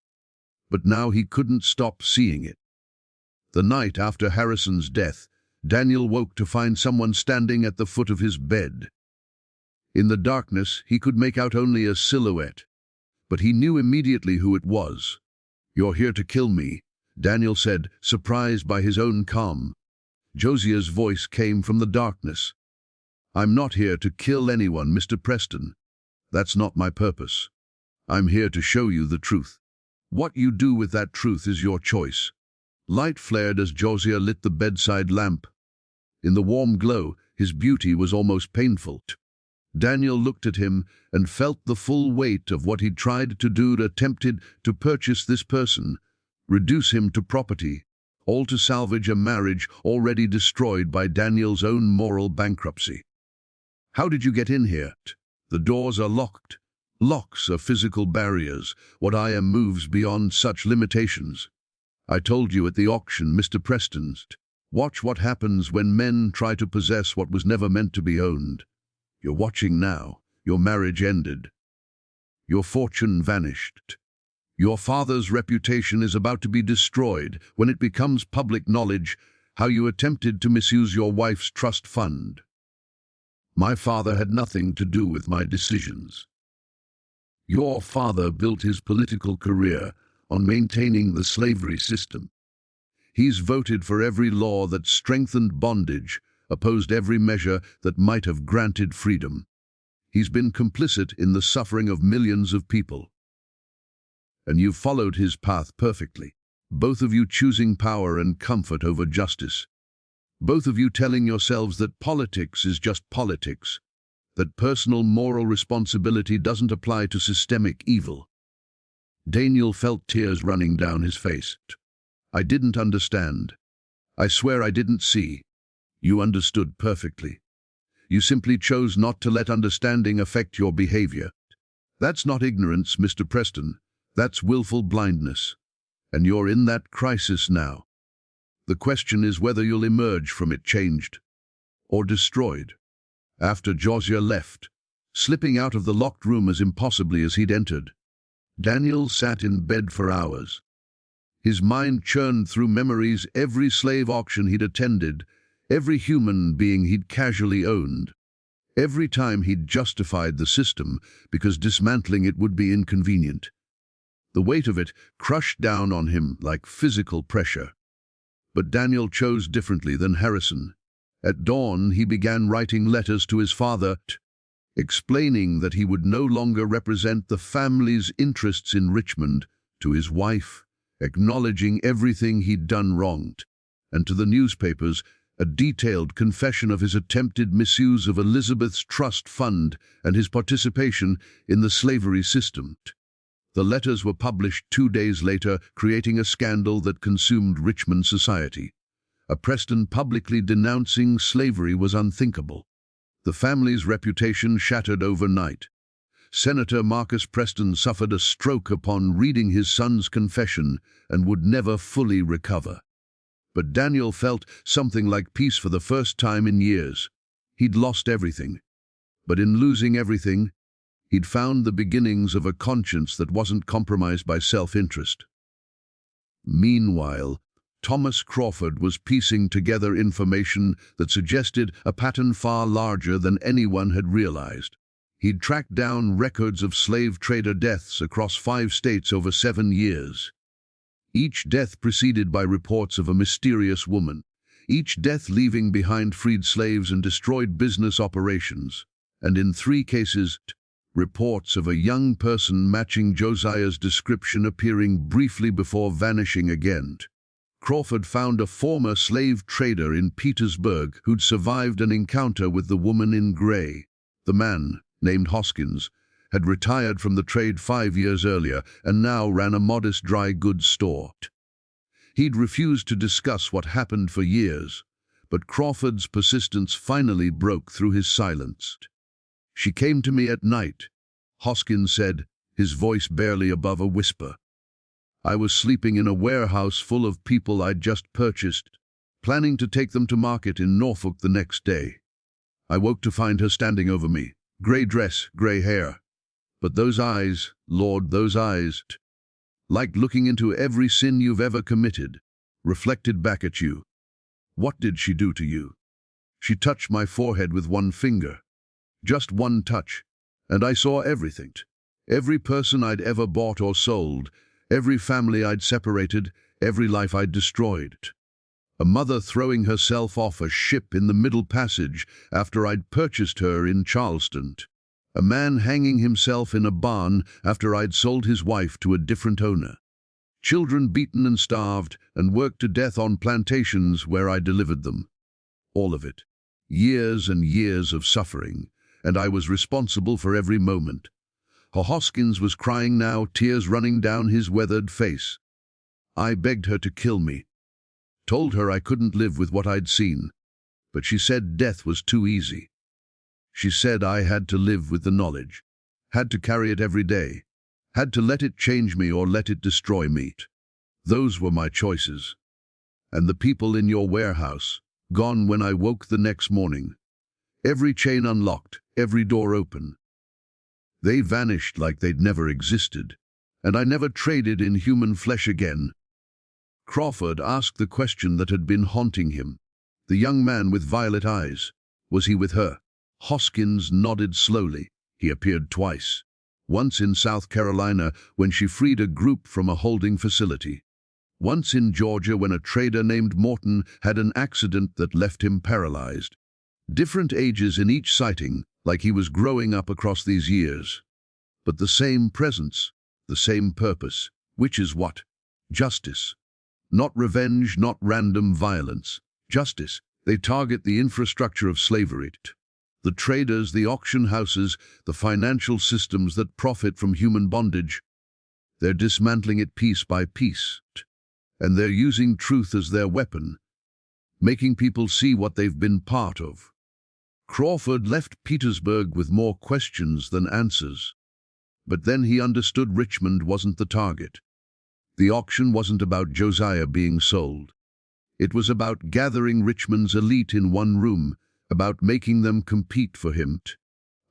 but now he couldn't stop seeing it. The night after Harrison's death, Daniel woke to find someone standing at the foot of his bed. In the darkness, he could make out only a silhouette, but he knew immediately who it was. "You're here to kill me," Daniel said, surprised by his own calm. Josiah's voice came from the darkness. "I'm not here to kill anyone, Mr. Preston. That's not my purpose. I'm here to show you the truth. What you do with that truth is your choice." Light flared as Josiah lit the bedside lamp. In the warm glow, his beauty was almost painful. Daniel looked at him and felt the full weight of what he'd tried to do, attempted to purchase this person, reduce him to property, all to salvage a marriage already destroyed by Daniel's own moral bankruptcy. "How did you get in here?" "The doors are locked." "Locks are physical barriers. What I am moves beyond such limitations. I told you at the auction, Mr. Preston. Watch what happens when men try to possess what was never meant to be owned. You're watching now. Your marriage ended. Your fortune vanished. Your father's reputation is about to be destroyed when it becomes public knowledge how you attempted to misuse your wife's trust fund. My father had nothing to do with my decisions. Your father built his political career on maintaining the slavery system. He's voted for every law that strengthened bondage, opposed every measure that might have granted freedom. He's been complicit in the suffering of millions of people. And you've followed his path perfectly, both of you choosing power and comfort over justice. Both of you telling yourselves that politics is just politics, that personal moral responsibility doesn't apply to systemic evil. Daniel felt tears running down his face. "I didn't understand. I swear I didn't see. You understood perfectly. You simply chose not to let understanding affect your behavior. That's not ignorance, Mr. Preston. That's willful blindness. And you're in that crisis now. The question is whether you'll emerge from it changed or destroyed." After Josiah left, slipping out of the locked room as impossibly as he'd entered, Daniel sat in bed for hours. His mind churned through memories, every slave auction he'd attended, every human being he'd casually owned. Every time he'd justified the system because dismantling it would be inconvenient. The weight of it crushed down on him like physical pressure. But Daniel chose differently than Harrison. At dawn, he began writing letters to his father, explaining that he would no longer represent the family's interests in Richmond, to his wife, acknowledging everything he'd done wrong, and to the newspapers, a detailed confession of his attempted misuse of Elizabeth's trust fund and his participation in the slavery system. The letters were published 2 days later, creating a scandal that consumed Richmond society. A Preston publicly denouncing slavery was unthinkable. The family's reputation shattered overnight. Senator Marcus Preston suffered a stroke upon reading his son's confession and would never fully recover. But Daniel felt something like peace for the first time in years. He'd lost everything. But in losing everything, he'd found the beginnings of a conscience that wasn't compromised by self-interest. Meanwhile, Thomas Crawford was piecing together information that suggested a pattern far larger than anyone had realized. He'd tracked down records of slave trader deaths across 5 states over 7 years. Each death preceded by reports of a mysterious woman. Each death leaving behind freed slaves and destroyed business operations. And in 3 cases, reports of a young person matching Josiah's description appearing briefly before vanishing again. Crawford found a former slave trader in Petersburg who'd survived an encounter with the woman in gray. The man, named Hoskins, had retired from the trade 5 years earlier and now ran a modest dry goods store. He'd refused to discuss what happened for years, but Crawford's persistence finally broke through his silence. "She came to me at night," Hoskins said, his voice barely above a whisper. "I was sleeping in a warehouse full of people I'd just purchased, planning to take them to market in Norfolk the next day. I woke to find her standing over me, gray dress, gray hair. But those eyes, Lord, those eyes, like looking into every sin you've ever committed, reflected back at you. What did she do to you? She touched my forehead with one finger. Just one touch, and I saw everything. Every person I'd ever bought or sold, every family I'd separated, every life I'd destroyed. A mother throwing herself off a ship in the Middle Passage after I'd purchased her in Charleston. A man hanging himself in a barn after I'd sold his wife to a different owner. Children beaten and starved and worked to death on plantations where I delivered them. All of it. Years and years of suffering, and I was responsible for every moment." Hoskins was crying now, tears running down his weathered face. "I begged her to kill me. Told her I couldn't live with what I'd seen, but she said death was too easy. She said I had to live with the knowledge, had to carry it every day, had to let it change me or let it destroy me. Those were my choices. And the people in your warehouse, gone when I woke the next morning. Every chain unlocked, every door open. They vanished like they'd never existed, and I never traded in human flesh again." Crawford asked the question that had been haunting him. The young man with violet eyes, was he with her? Hoskins nodded slowly. He appeared twice. Once in South Carolina when she freed a group from a holding facility. Once in Georgia when a trader named Morton had an accident that left him paralyzed. Different ages in each sighting, like he was growing up across these years. But the same presence, the same purpose, which is what? Justice. Not revenge, not random violence. Justice. They target the infrastructure of slavery. The traders, the auction houses, the financial systems that profit from human bondage. They're dismantling it piece by piece. And they're using truth as their weapon, making people see what they've been part of. Crawford left Petersburg with more questions than answers. But then he understood Richmond wasn't the target. The auction wasn't about Josiah being sold. It was about gathering Richmond's elite in one room, about making them compete for him,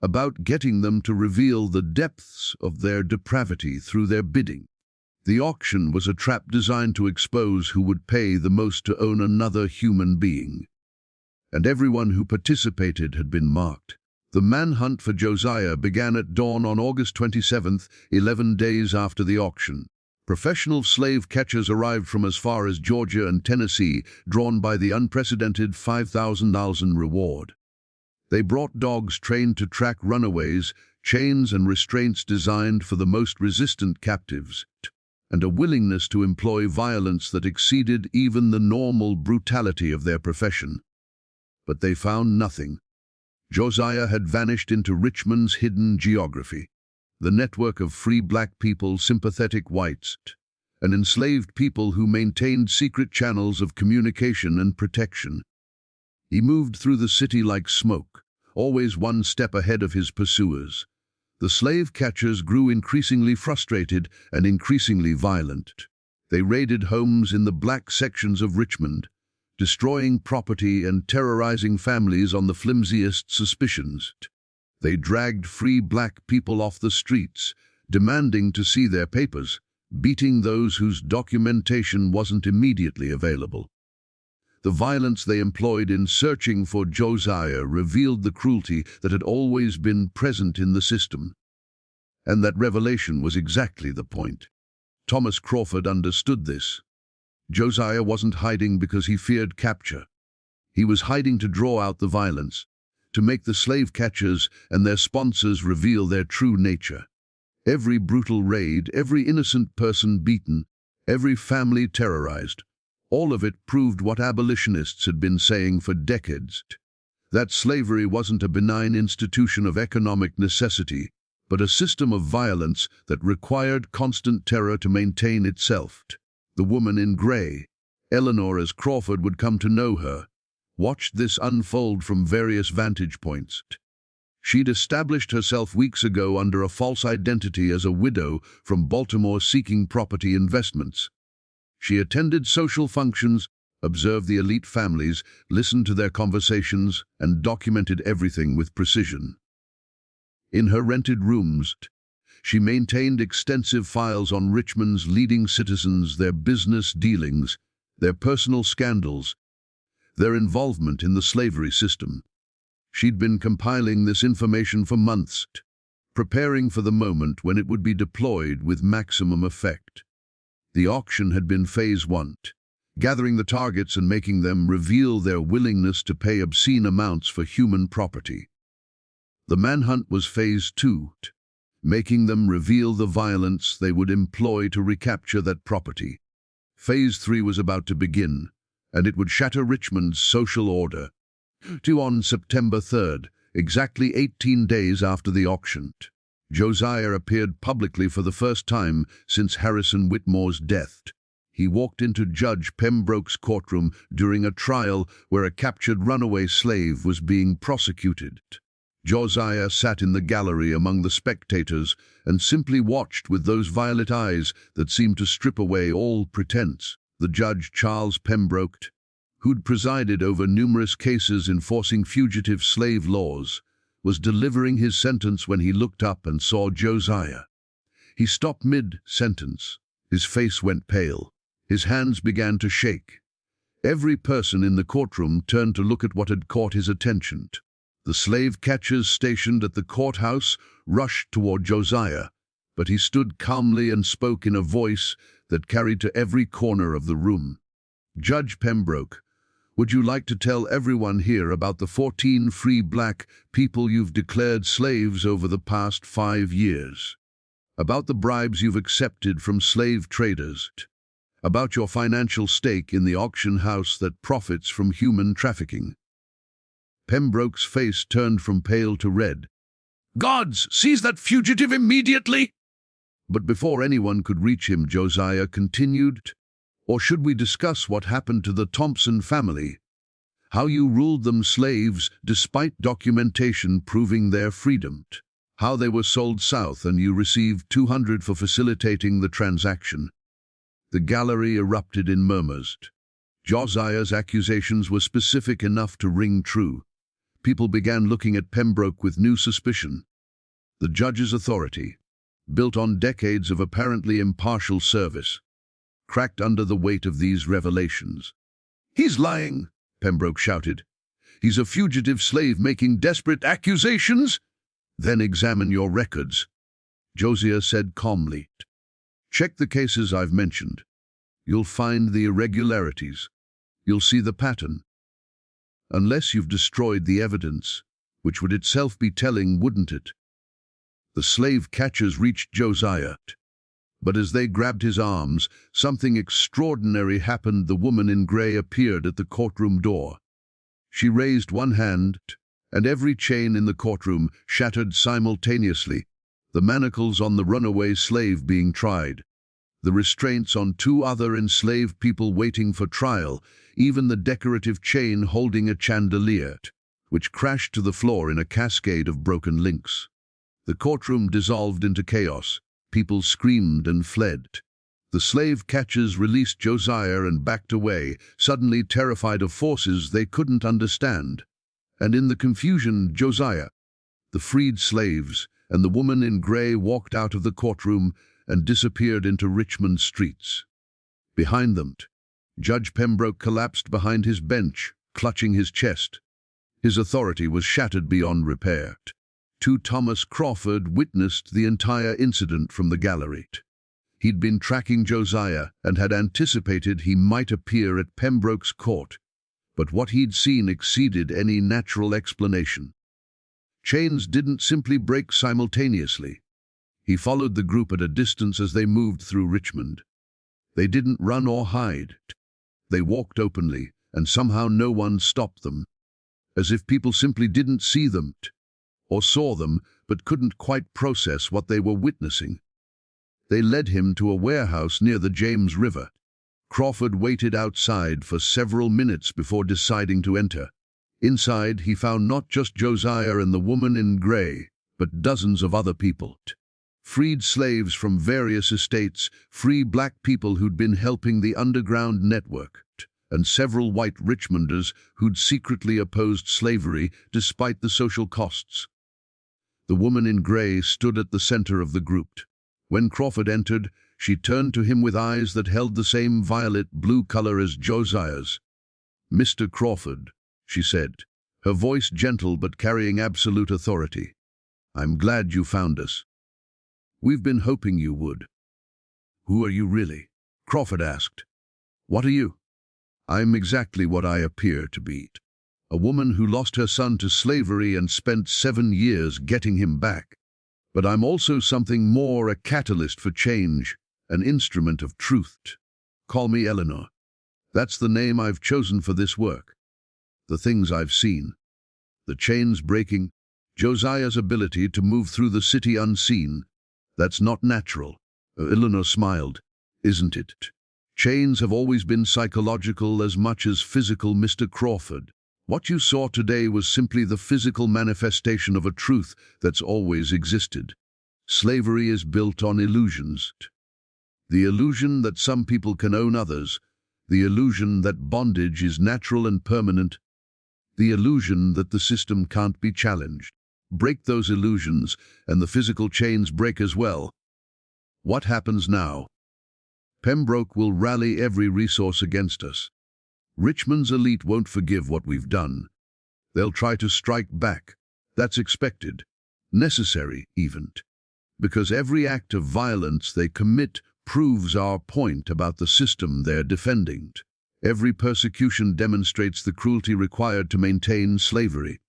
about getting them to reveal the depths of their depravity through their bidding. The auction was a trap designed to expose who would pay the most to own another human being. And everyone who participated had been marked. The manhunt for Josiah began at dawn on August 27th, 11 days after the auction. Professional slave catchers arrived from as far as Georgia and Tennessee, drawn by the unprecedented $5,000 reward. They brought dogs trained to track runaways, chains and restraints designed for the most resistant captives, and a willingness to employ violence that exceeded even the normal brutality of their profession. But they found nothing. Josiah had vanished into Richmond's hidden geography. The network of free black people, sympathetic whites, and enslaved people who maintained secret channels of communication and protection. He moved through the city like smoke, always one step ahead of his pursuers. The slave catchers grew increasingly frustrated and increasingly violent. They raided homes in the black sections of Richmond, destroying property and terrorizing families on the flimsiest suspicions. They dragged free black people off the streets, demanding to see their papers, beating those whose documentation wasn't immediately available. The violence they employed in searching for Josiah revealed the cruelty that had always been present in the system. And that revelation was exactly the point. Thomas Crawford understood this. Josiah wasn't hiding because he feared capture. He was hiding to draw out the violence, to make the slave catchers and their sponsors reveal their true nature. Every brutal raid, every innocent person beaten, every family terrorized, all of it proved what abolitionists had been saying for decades, that slavery wasn't a benign institution of economic necessity, but a system of violence that required constant terror to maintain itself. The woman in grey, Eleanor as Crawford would come to know her, watched this unfold from various vantage points. She'd established herself weeks ago under a false identity as a widow from Baltimore seeking property investments. She attended social functions, observed the elite families, listened to their conversations, and documented everything with precision. In her rented rooms, she maintained extensive files on Richmond's leading citizens, their business dealings, their personal scandals, their involvement in the slavery system. She'd been compiling this information for months, preparing for the moment when it would be deployed with maximum effect. The auction had been phase 1, gathering the targets and making them reveal their willingness to pay obscene amounts for human property. The manhunt was phase 2, making them reveal the violence they would employ to recapture that property. Phase 3 was about to begin, and it would shatter Richmond's social order. On September 3rd, exactly 18 days after the auction, Josiah appeared publicly for the first time since Harrison Witmore's death. He walked into Judge Pembroke's courtroom during a trial where a captured runaway slave was being prosecuted. Josiah sat in the gallery among the spectators and simply watched with those violet eyes that seemed to strip away all pretense. The judge, Charles Pembroke, who'd presided over numerous cases enforcing fugitive slave laws, was delivering his sentence when he looked up and saw Josiah. He stopped mid-sentence. His face went pale. His hands began to shake. Every person in the courtroom turned to look at what had caught his attention. The slave catchers stationed at the courthouse rushed toward Josiah, but he stood calmly and spoke in a voice that carried to every corner of the room. "Judge Pembroke, would you like to tell everyone here about the 14 free black people you've declared slaves over the past 5 years? About the bribes you've accepted from slave traders? About your financial stake in the auction house that profits from human trafficking?" Pembroke's face turned from pale to red. "Gods, seize that fugitive immediately!" But before anyone could reach him, Josiah continued, "Or should we discuss what happened to the Thompson family? How you ruled them slaves despite documentation proving their freedom? How they were sold south and you received $200 for facilitating the transaction?" The gallery erupted in murmurs. Josiah's accusations were specific enough to ring true. People began looking at Pembroke with new suspicion. The judge's authority, built on decades of apparently impartial service, cracked under the weight of these revelations. "He's lying," Pembroke shouted. "He's a fugitive slave making desperate accusations." "Then examine your records," Josiah said calmly. "Check the cases I've mentioned. You'll find the irregularities. You'll see the pattern. Unless you've destroyed the evidence, which would itself be telling, wouldn't it?" The slave catchers reached Josiah. But as they grabbed his arms, something extraordinary happened. The woman in grey appeared at the courtroom door. She raised one hand, and every chain in the courtroom shattered simultaneously, the manacles on the runaway slave being tried, the restraints on 2 other enslaved people waiting for trial, even the decorative chain holding a chandelier, which crashed to the floor in a cascade of broken links. The courtroom dissolved into chaos. People screamed and fled. The slave catchers released Josiah and backed away, suddenly terrified of forces they couldn't understand. And in the confusion, Josiah, the freed slaves, and the woman in grey walked out of the courtroom and disappeared into Richmond streets. Behind them, Judge Pembroke collapsed behind his bench, clutching his chest. His authority was shattered beyond repair. Thomas Crawford witnessed the entire incident from the gallery. He'd been tracking Josiah and had anticipated he might appear at Pembroke's court, but what he'd seen exceeded any natural explanation. Chains didn't simply break simultaneously. He followed the group at a distance as they moved through Richmond. They didn't run or hide. They walked openly, and somehow no one stopped them, as if people simply didn't see them, or saw them, but couldn't quite process what they were witnessing. They led him to a warehouse near the James River. Crawford waited outside for several minutes before deciding to enter. Inside, he found not just Josiah and the woman in grey, but dozens of other people. Freed slaves from various estates, free black people who'd been helping the underground network, and several white Richmonders who'd secretly opposed slavery despite the social costs. The woman in grey stood at the center of the group. When Crawford entered, she turned to him with eyes that held the same violet-blue color as Josiah's. "Mr. Crawford," she said, her voice gentle but carrying absolute authority. "I'm glad you found us. We've been hoping you would." "Who are you really?" Crawford asked. "What are you?" "I'm exactly what I appear to be. A woman who lost her son to slavery and spent 7 years getting him back. But I'm also something more, a catalyst for change, an instrument of truth. Call me Eleanor. That's the name I've chosen for this work. The things I've seen. The chains breaking, Josiah's ability to move through the city unseen. That's not natural." Eleanor smiled. "Isn't it? Chains have always been psychological as much as physical, Mr. Crawford. What you saw today was simply the physical manifestation of a truth that's always existed. Slavery is built on illusions. The illusion that some people can own others, the illusion that bondage is natural and permanent, the illusion that the system can't be challenged. Break those illusions, and the physical chains break as well. What happens now? Pembroke will rally every resource against us. Richmond's elite won't forgive what we've done. They'll try to strike back. That's expected, necessary even, because every act of violence they commit proves our point about the system they're defending. Every persecution demonstrates the cruelty required to maintain slavery.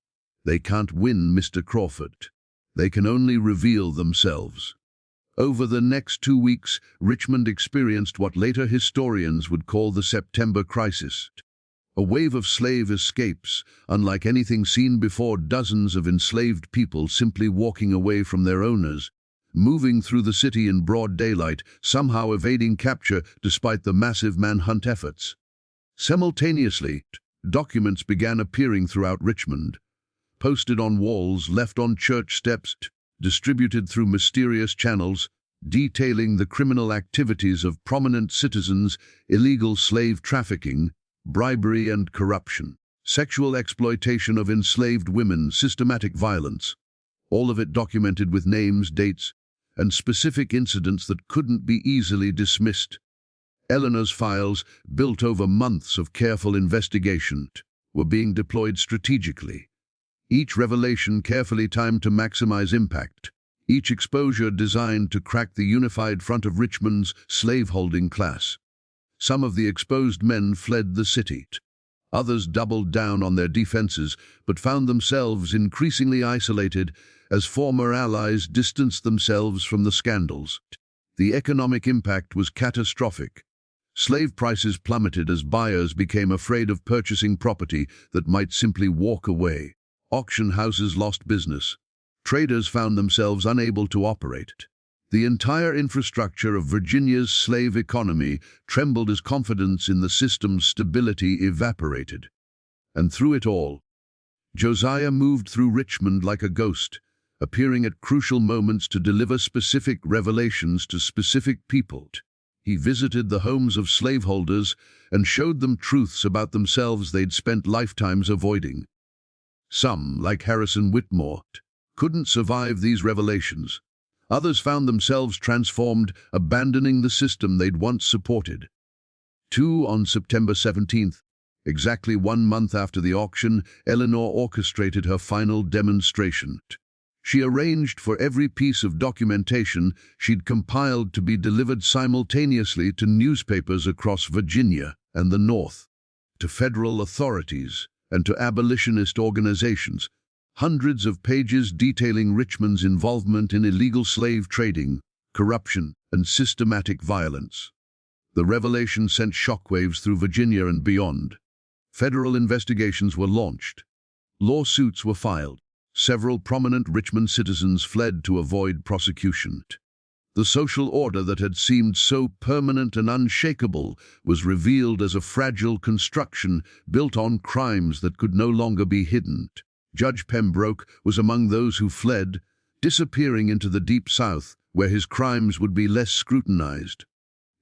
They can't win, Mr. Crawford. They can only reveal themselves." Over the next 2 weeks, Richmond experienced what later historians would call the September Crisis. A wave of slave escapes, unlike anything seen before, dozens of enslaved people simply walking away from their owners, moving through the city in broad daylight, somehow evading capture despite the massive manhunt efforts. Simultaneously, documents began appearing throughout Richmond, posted on walls, left on church steps, distributed through mysterious channels, detailing the criminal activities of prominent citizens, illegal slave trafficking, bribery and corruption, sexual exploitation of enslaved women, systematic violence. All of it documented with names, dates, and specific incidents that couldn't be easily dismissed. Eleanor's files, built over months of careful investigation, were being deployed strategically. Each revelation carefully timed to maximize impact. Each exposure designed to crack the unified front of Richmond's slaveholding class. Some of the exposed men fled the city. Others doubled down on their defenses, but found themselves increasingly isolated as former allies distanced themselves from the scandals. The economic impact was catastrophic. Slave prices plummeted as buyers became afraid of purchasing property that might simply walk away. Auction houses lost business. Traders found themselves unable to operate. The entire infrastructure of Virginia's slave economy trembled as confidence in the system's stability evaporated. And through it all, Josiah moved through Richmond like a ghost, appearing at crucial moments to deliver specific revelations to specific people. He visited the homes of slaveholders and showed them truths about themselves they'd spent lifetimes avoiding. Some, like Harrison Witmore, couldn't survive these revelations. Others found themselves transformed, abandoning the system they'd once supported. On September 17th, exactly 1 month after the auction, Eleanor orchestrated her final demonstration. She arranged for every piece of documentation she'd compiled to be delivered simultaneously to newspapers across Virginia and the North, to federal authorities, and to abolitionist organizations. Hundreds of pages detailing Richmond's involvement in illegal slave trading, corruption, and systematic violence. The revelation sent shockwaves through Virginia and beyond. Federal investigations were launched. Lawsuits were filed. Several prominent Richmond citizens fled to avoid prosecution. The social order that had seemed so permanent and unshakable was revealed as a fragile construction built on crimes that could no longer be hidden. Judge Pembroke was among those who fled, disappearing into the Deep South, where his crimes would be less scrutinized.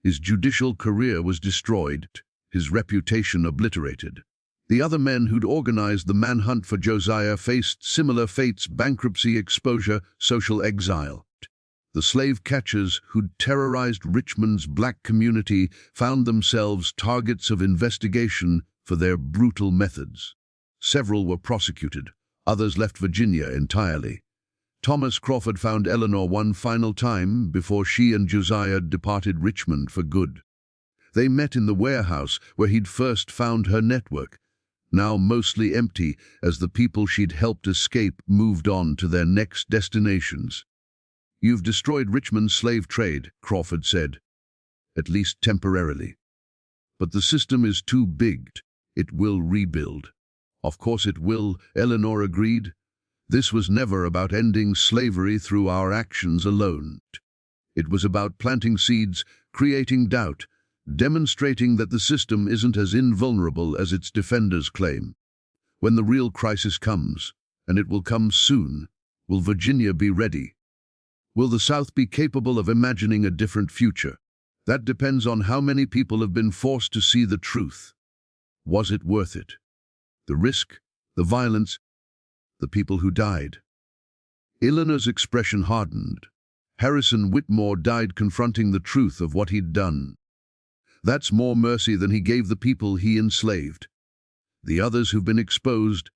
His judicial career was destroyed, his reputation obliterated. The other men who'd organized the manhunt for Josiah faced similar fates: bankruptcy, exposure, social exile. The slave catchers who'd terrorized Richmond's black community found themselves targets of investigation for their brutal methods. Several were prosecuted, others left Virginia entirely. Thomas Crawford found Eleanor one final time before she and Josiah departed Richmond for good. They met in the warehouse where he'd first found her network, now mostly empty as the people she'd helped escape moved on to their next destinations. "You've destroyed Richmond's slave trade," Crawford said, "at least temporarily. But the system is too big. It will rebuild." "Of course it will," Eleanor agreed. "This was never about ending slavery through our actions alone. It was about planting seeds, creating doubt, demonstrating that the system isn't as invulnerable as its defenders claim. When the real crisis comes, and it will come soon, will Virginia be ready? Will the South be capable of imagining a different future? That depends on how many people have been forced to see the truth. Was it worth it? The risk, the violence, the people who died." Eleanor's expression hardened. Harrison Witmore died confronting the truth of what he'd done. That's more mercy than he gave the people he enslaved. The others who've been exposed,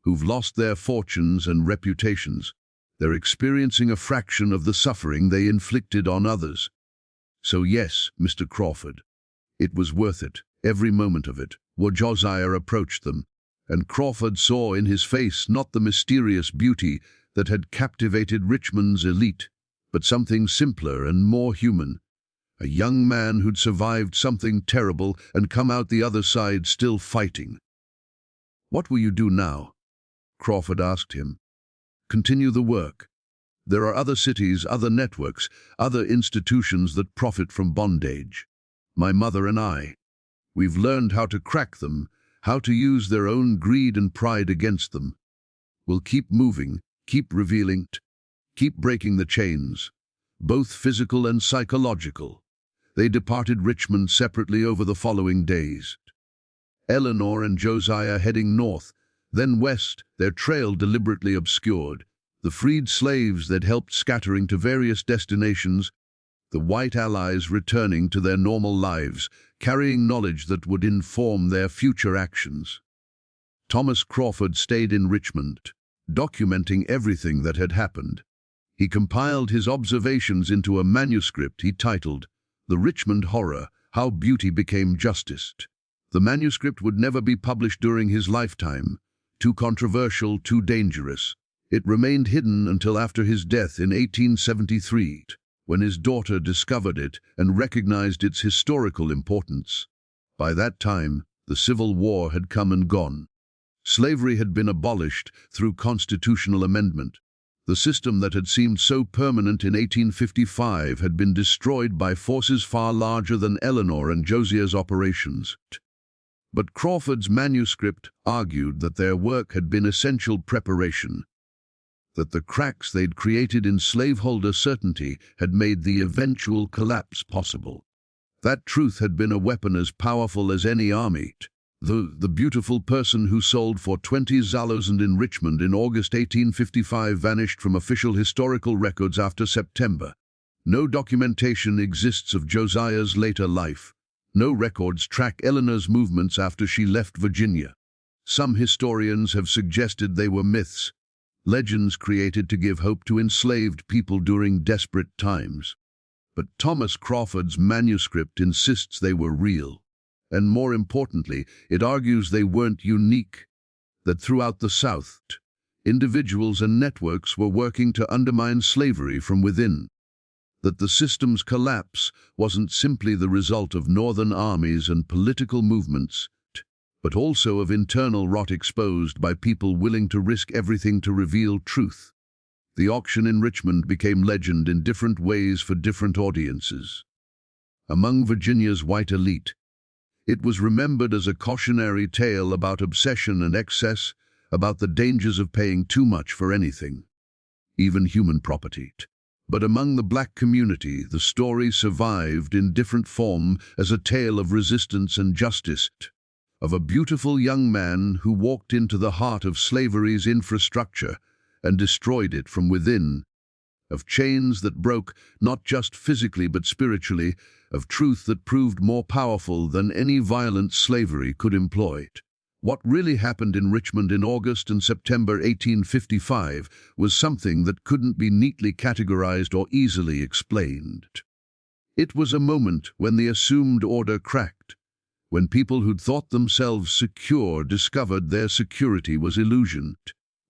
who've lost their fortunes and reputations, they're experiencing a fraction of the suffering they inflicted on others. So yes, Mr. Crawford, it was worth it, every moment of it. Josiah approached them, and Crawford saw in his face not the mysterious beauty that had captivated Richmond's elite, but something simpler and more human. A young man who'd survived something terrible and come out the other side still fighting. "What will you do now?" Crawford asked him. "Continue the work. There are other cities, other networks, other institutions that profit from bondage. My mother and I. We've learned how to crack them, how to use their own greed and pride against them. We'll keep moving, keep revealing, keep breaking the chains, both physical and psychological." They departed Richmond separately over the following days. Eleanor and Josiah heading north, then west, their trail deliberately obscured. The freed slaves they'd helped scattering to various destinations, the white allies returning to their normal lives, carrying knowledge that would inform their future actions. Thomas Crawford stayed in Richmond, documenting everything that had happened. He compiled his observations into a manuscript he titled The Richmond Horror: How Beauty Became Justice. The manuscript would never be published during his lifetime. Too controversial, too dangerous. It remained hidden until after his death in 1873, when his daughter discovered it and recognized its historical importance. By that time, the Civil War had come and gone. Slavery had been abolished through constitutional amendment. The system that had seemed so permanent in 1855 had been destroyed by forces far larger than Eleanor and Josiah's operations. But Crawford's manuscript argued that their work had been essential preparation, that the cracks they'd created in slaveholder certainty had made the eventual collapse possible. That truth had been a weapon as powerful as any army. The beautiful person who sold for 20,000 in Richmond in August 1855 vanished from official historical records after September. No documentation exists of Josiah's later life, No records track Eleanor's movements after she left Virginia. Some historians have suggested they were myths, legends created to give hope to enslaved people during desperate times. But Thomas Crawford's manuscript insists they were real. And more importantly, it argues they weren't unique, that throughout the South, individuals and networks were working to undermine slavery from within. That the system's collapse wasn't simply the result of northern armies and political movements, but also of internal rot exposed by people willing to risk everything to reveal truth. The auction in Richmond became legend in different ways for different audiences. Among Virginia's white elite, it was remembered as a cautionary tale about obsession and excess, about the dangers of paying too much for anything, even human property. But among the black community, the story survived in different form as a tale of resistance and justice, of a beautiful young man who walked into the heart of slavery's infrastructure and destroyed it from within, of chains that broke not just physically but spiritually, of truth that proved more powerful than any violent slavery could employ. What really happened in Richmond in August and September 1855 was something that couldn't be neatly categorized or easily explained. It was a moment when the assumed order cracked, when people who'd thought themselves secure discovered their security was illusioned,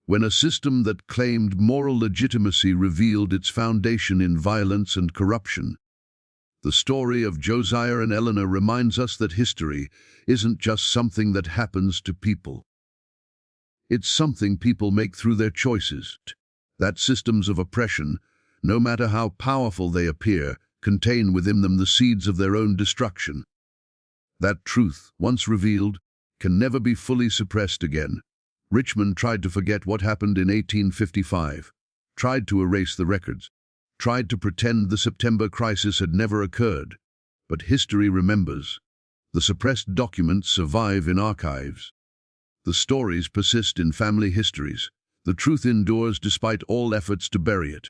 when a system that claimed moral legitimacy revealed its foundation in violence and corruption. The story of Josiah and Eleanor reminds us that history isn't just something that happens to people. It's something people make through their choices. That systems of oppression, no matter how powerful they appear, contain within them the seeds of their own destruction. That truth, once revealed, can never be fully suppressed again. Richmond tried to forget what happened in 1855, tried to erase the records, tried to pretend the September crisis had never occurred. But history remembers. The suppressed documents survive in archives. The stories persist in family histories. The truth endures despite all efforts to bury it.